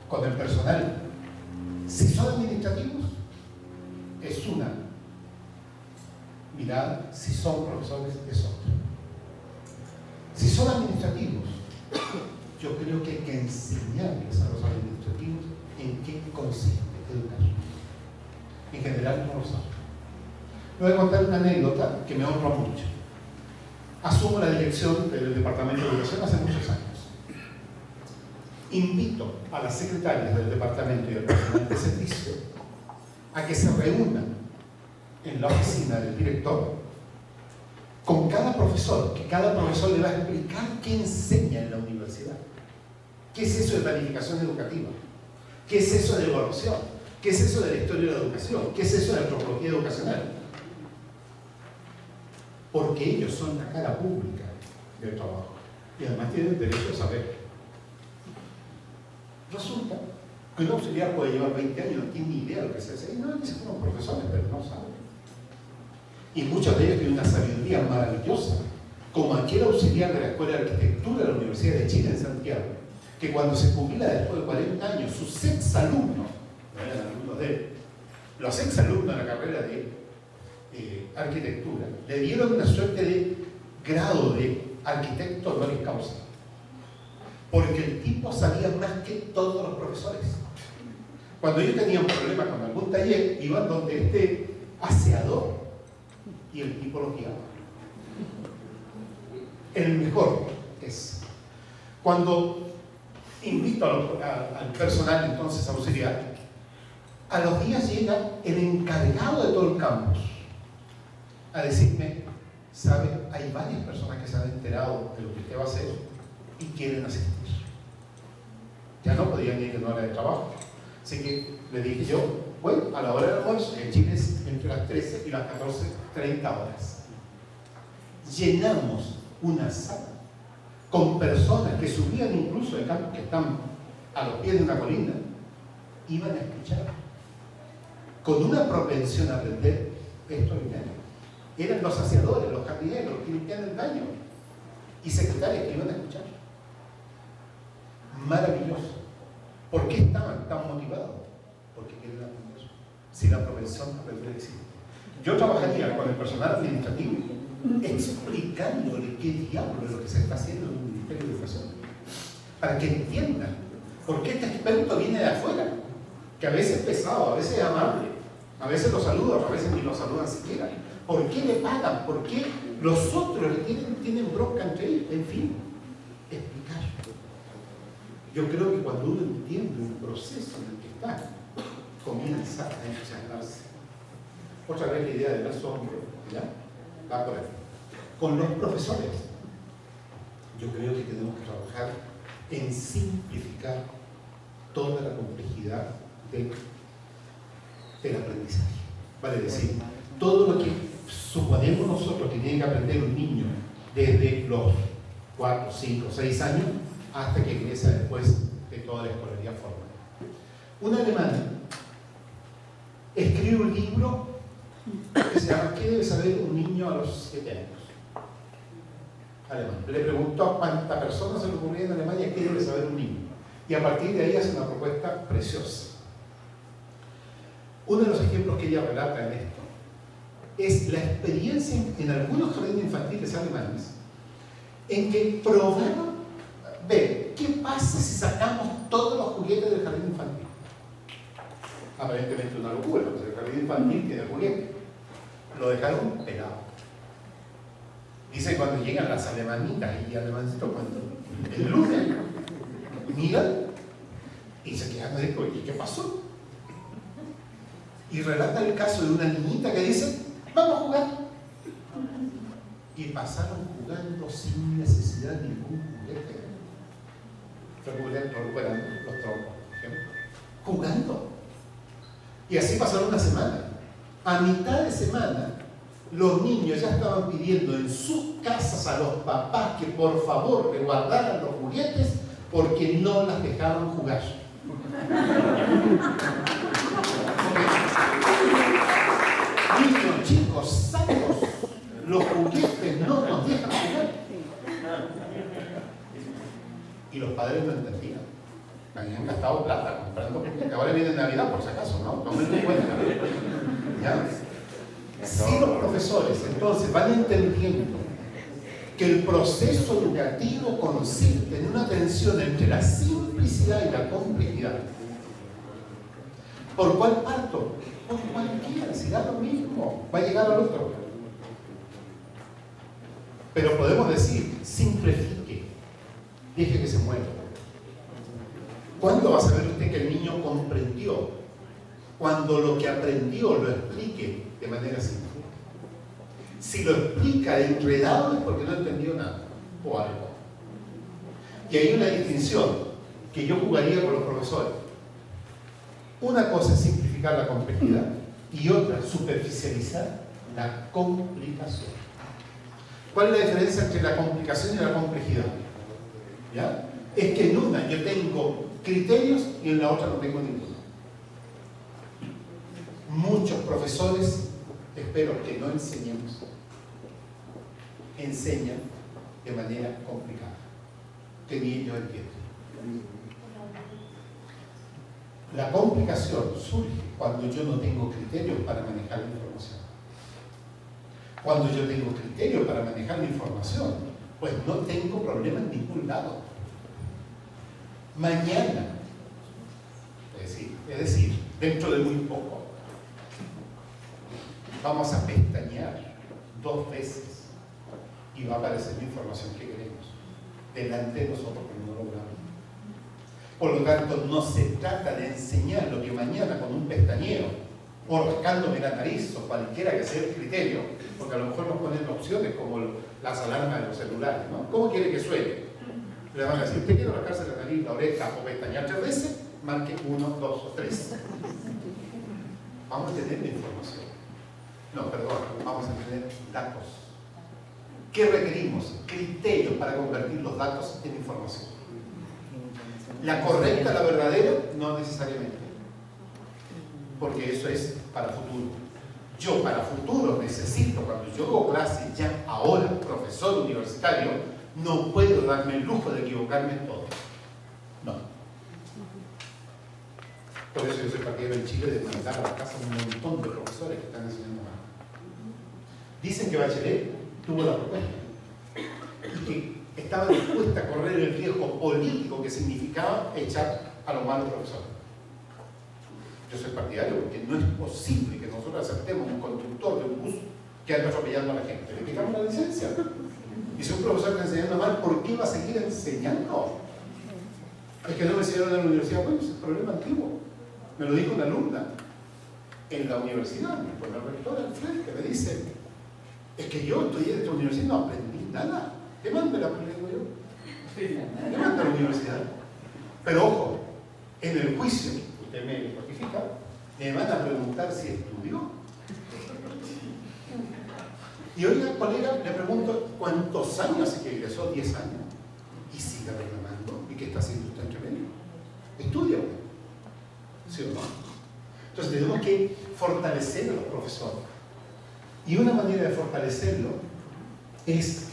con el personal? Si son administrativos, es una mirada. Si son profesores, es otra. Si son administrativos, yo creo que hay que enseñarles a los administrativos en qué consiste educar. En general no lo saben. Les voy a contar una anécdota que me honra mucho. Asumo la dirección del Departamento de Educación hace muchos años. Invito a las secretarias del departamento y al personal de servicio a que se reúnan en la oficina del director con cada profesor, que cada profesor le va a explicar qué enseña en la universidad. ¿Qué es eso de planificación educativa? ¿Qué es eso de evaluación? ¿Qué es eso de la historia de la educación? ¿Qué es eso de antropología educacional? Porque ellos son la cara pública del trabajo y además tienen derecho a saber. Resulta que un auxiliar puede llevar 20 años, no tiene ni idea de lo que se hace. Y no, dicen fueron profesores, pero no saben. Y muchos de ellos tienen una sabiduría maravillosa, como aquel auxiliar de la Escuela de Arquitectura de la Universidad de Chile en Santiago, que cuando se jubila después de 40 años, sus exalumnos, no eran alumnos de él, los exalumnos de la carrera de arquitectura, le dieron una suerte de grado de arquitecto honoris causa, porque el tipo sabía más que todos los profesores. Cuando ellos tenían problemas con algún taller, iban donde este aseador y el tipo los guiaba. El mejor es cuando invito al personal entonces auxiliar, a los días llega el encargado de todo el campus a decirme, ¿sabe? Hay varias personas que se han enterado de lo que usted va a hacer y quieren asistir. Ya no podían ir en hora de trabajo. Así que le dije yo, bueno, a la hora del almuerzo, en Chile es entre las 13 y las 14:30 horas. Llenamos una sala con personas que subían incluso de campos que están a los pies de una colina, iban a escuchar con una propensión a aprender extraordinaria. Eran los saciadores, los jardineros, los que limpian el baño y secretarias que iban a escuchar. Maravilloso. ¿Por qué estaban tan motivados? Porque quieren aprender. Si la propensión a aprender existe. Yo trabajaría con el personal administrativo explicándole qué diablo es lo que se está haciendo en el Ministerio de Educación, para que entiendan por qué este experto viene de afuera, que a veces es pesado, a veces es amable, a veces lo saludan, a veces ni lo saludan siquiera. ¿Por qué le pagan? ¿Por qué los otros tienen bronca entre ellos? En fin, explicar. Yo creo que cuando uno entiende un proceso en el que está, comienza a entusiasmarse. Otra vez la idea del asombro, ¿ya? Va por ahí. Con los profesores, yo creo que tenemos que trabajar en simplificar toda la complejidad del aprendizaje. Vale decir, todo lo que suponemos nosotros que tiene que aprender un niño desde los 4, 5, 6 años hasta que ingresa después de toda la escolaridad formal. Un alemán escribe un libro que se llama ¿Qué debe saber un niño a los 7 años? alemán. Le preguntó a cuántas personas se le ocurría en Alemania qué debe saber un niño. Y a partir de ahí hace una propuesta preciosa. Uno de los ejemplos que ella relata en esto es la experiencia en algunos jardines infantiles alemanes en que probaron ver qué pasa si sacamos todos los juguetes del jardín infantil. Aparentemente una locura, porque el jardín infantil tiene juguetes. Lo dejaron pelado. Dice cuando llegan las alemanitas y alemancitos cuando el lunes miran y se quedan así, ¿y qué pasó? Y relata el caso de una niñita que dice, vamos a jugar. Y pasaron jugando sin necesidad de ningún juguete. Recuperando los troncos, por ejemplo. Jugando. Y así pasaron una semana. A mitad de semana, los niños ya estaban pidiendo en sus casas a los papás que por favor le guardaran los juguetes porque no las dejaban jugar. Niños, chicos, sanos, los juguetes no nos dejan jugar. Y los padres no entendían. Habían gastado plata comprando juguetes. Ahora viene Navidad, por si acaso, ¿no? Tomen en cuenta. ¿Ya? Si los profesores entonces van entendiendo que el proceso educativo consiste en una tensión entre la simplicidad y la complejidad, ¿por cuál parto? Por cualquiera, si da lo mismo, va a llegar al otro. Pero podemos decir, simplifique, deje que se mueva. ¿Cuándo va a saber usted que el niño comprendió? Cuando lo que aprendió lo explique de manera simple. Si lo explica enredado es porque no entendió nada o algo. Y hay una distinción que yo jugaría con los profesores. Una cosa es simplificar la complejidad y otra superficializar la complicación. ¿Cuál es la diferencia entre la complicación y la complejidad? ¿Ya? Es que en una yo tengo criterios y en la otra no tengo ninguno. Muchos profesores, espero que no enseñemos, enseñan de manera complicada, que ni ellos entienden. La complicación surge cuando yo no tengo criterios para manejar la información. Cuando yo tengo criterios para manejar la información, pues no tengo problema en ningún lado. Mañana, es decir, dentro de muy poco, vamos a pestañear 2 veces y va a aparecer la información que queremos delante de nosotros como no logramos. Por lo tanto, no se trata de enseñar lo que mañana con un pestañeo o rascándome la nariz o cualquiera que sea el criterio, porque a lo mejor nos ponen opciones como las alarmas de los celulares, ¿no? ¿Cómo quiere que suene? Le van a decir, ¿usted quiere rascarse la nariz, la oreja o pestañear 3 veces? Marque 1, 2 o 3. Vamos a tener la información. No, perdón, vamos a tener datos. ¿Qué requerimos? Criterios para convertir los datos en información. ¿La correcta, la verdadera? No necesariamente. Porque eso es para futuro. Yo para futuro necesito, cuando yo hago clase ya ahora, profesor universitario, no puedo darme el lujo de equivocarme en todo. No. Por eso yo soy partidario en Chile de mandar a la casa un montón de profesores que están enseñando mal. Dicen que Bachelet tuvo la propuesta y que estaba dispuesta a correr el riesgo político que significaba echar a los malos profesores. Yo soy partidario porque no es posible que nosotros aceptemos un conductor de un bus que anda atropellando a la gente. Le quitamos la licencia. Y si un profesor está enseñando mal, ¿por qué va a seguir enseñando? Es que no me enseñaron en la universidad. Bueno, es un problema antiguo. Me lo dijo una alumna en la universidad, con la rectora al frente, me dice, es que yo estudié en esta universidad y no aprendí nada. ¿Qué manda la digo yo? ¿Qué manda la universidad? Pero ojo, en el juicio, usted me notifica, me van a preguntar si estudió. Y oiga, colega, le pregunto, ¿cuántos años hace que egresó? 10 años. Y sigue reclamando. ¿Y qué está haciendo usted entre medio? Estudia. ¿Sí o no? Entonces tenemos que fortalecer a los profesores. Y una manera de fortalecerlo es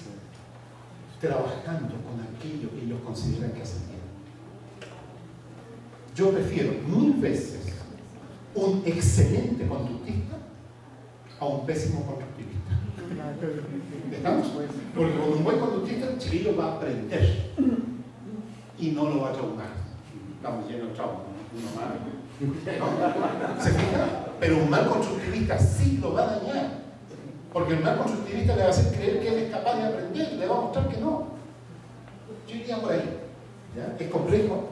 trabajando con aquello que ellos consideran que hacen bien. Yo prefiero 1000 veces un excelente conductista a un pésimo conductista. ¿Estamos? Porque con un buen conductista el chiquillo va a aprender y no lo va a traumar. Estamos llenos de trauma, uno mal. ¿No? ¿Se fija? Pero un mal constructivista sí lo va a dañar. Porque el mal constructivista le va a hacer creer que él es capaz de aprender, le va a mostrar que no. Yo iría por ahí. ¿Ya? Es complejo.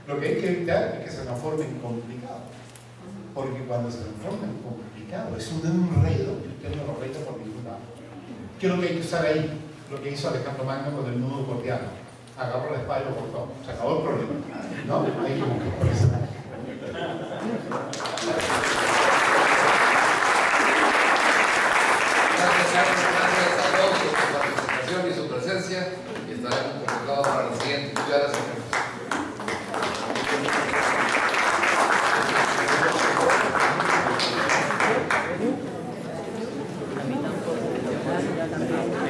Lo que hay que evitar es que se transforme en complicado. Porque cuando se transforma en complicado es un enredo y usted no lo reita por ningún lado. ¿Qué es lo que hay que usar ahí? Lo que hizo Alejandro Magno con el nudo gordiano. Agarró la espada y lo cortó. Se acabó el problema. ¿No? Hay que buscar por eso. Gracias a todos por su participación y su presencia. Y estaremos convocados para la siguiente. Muchas gracias. A mí tampoco.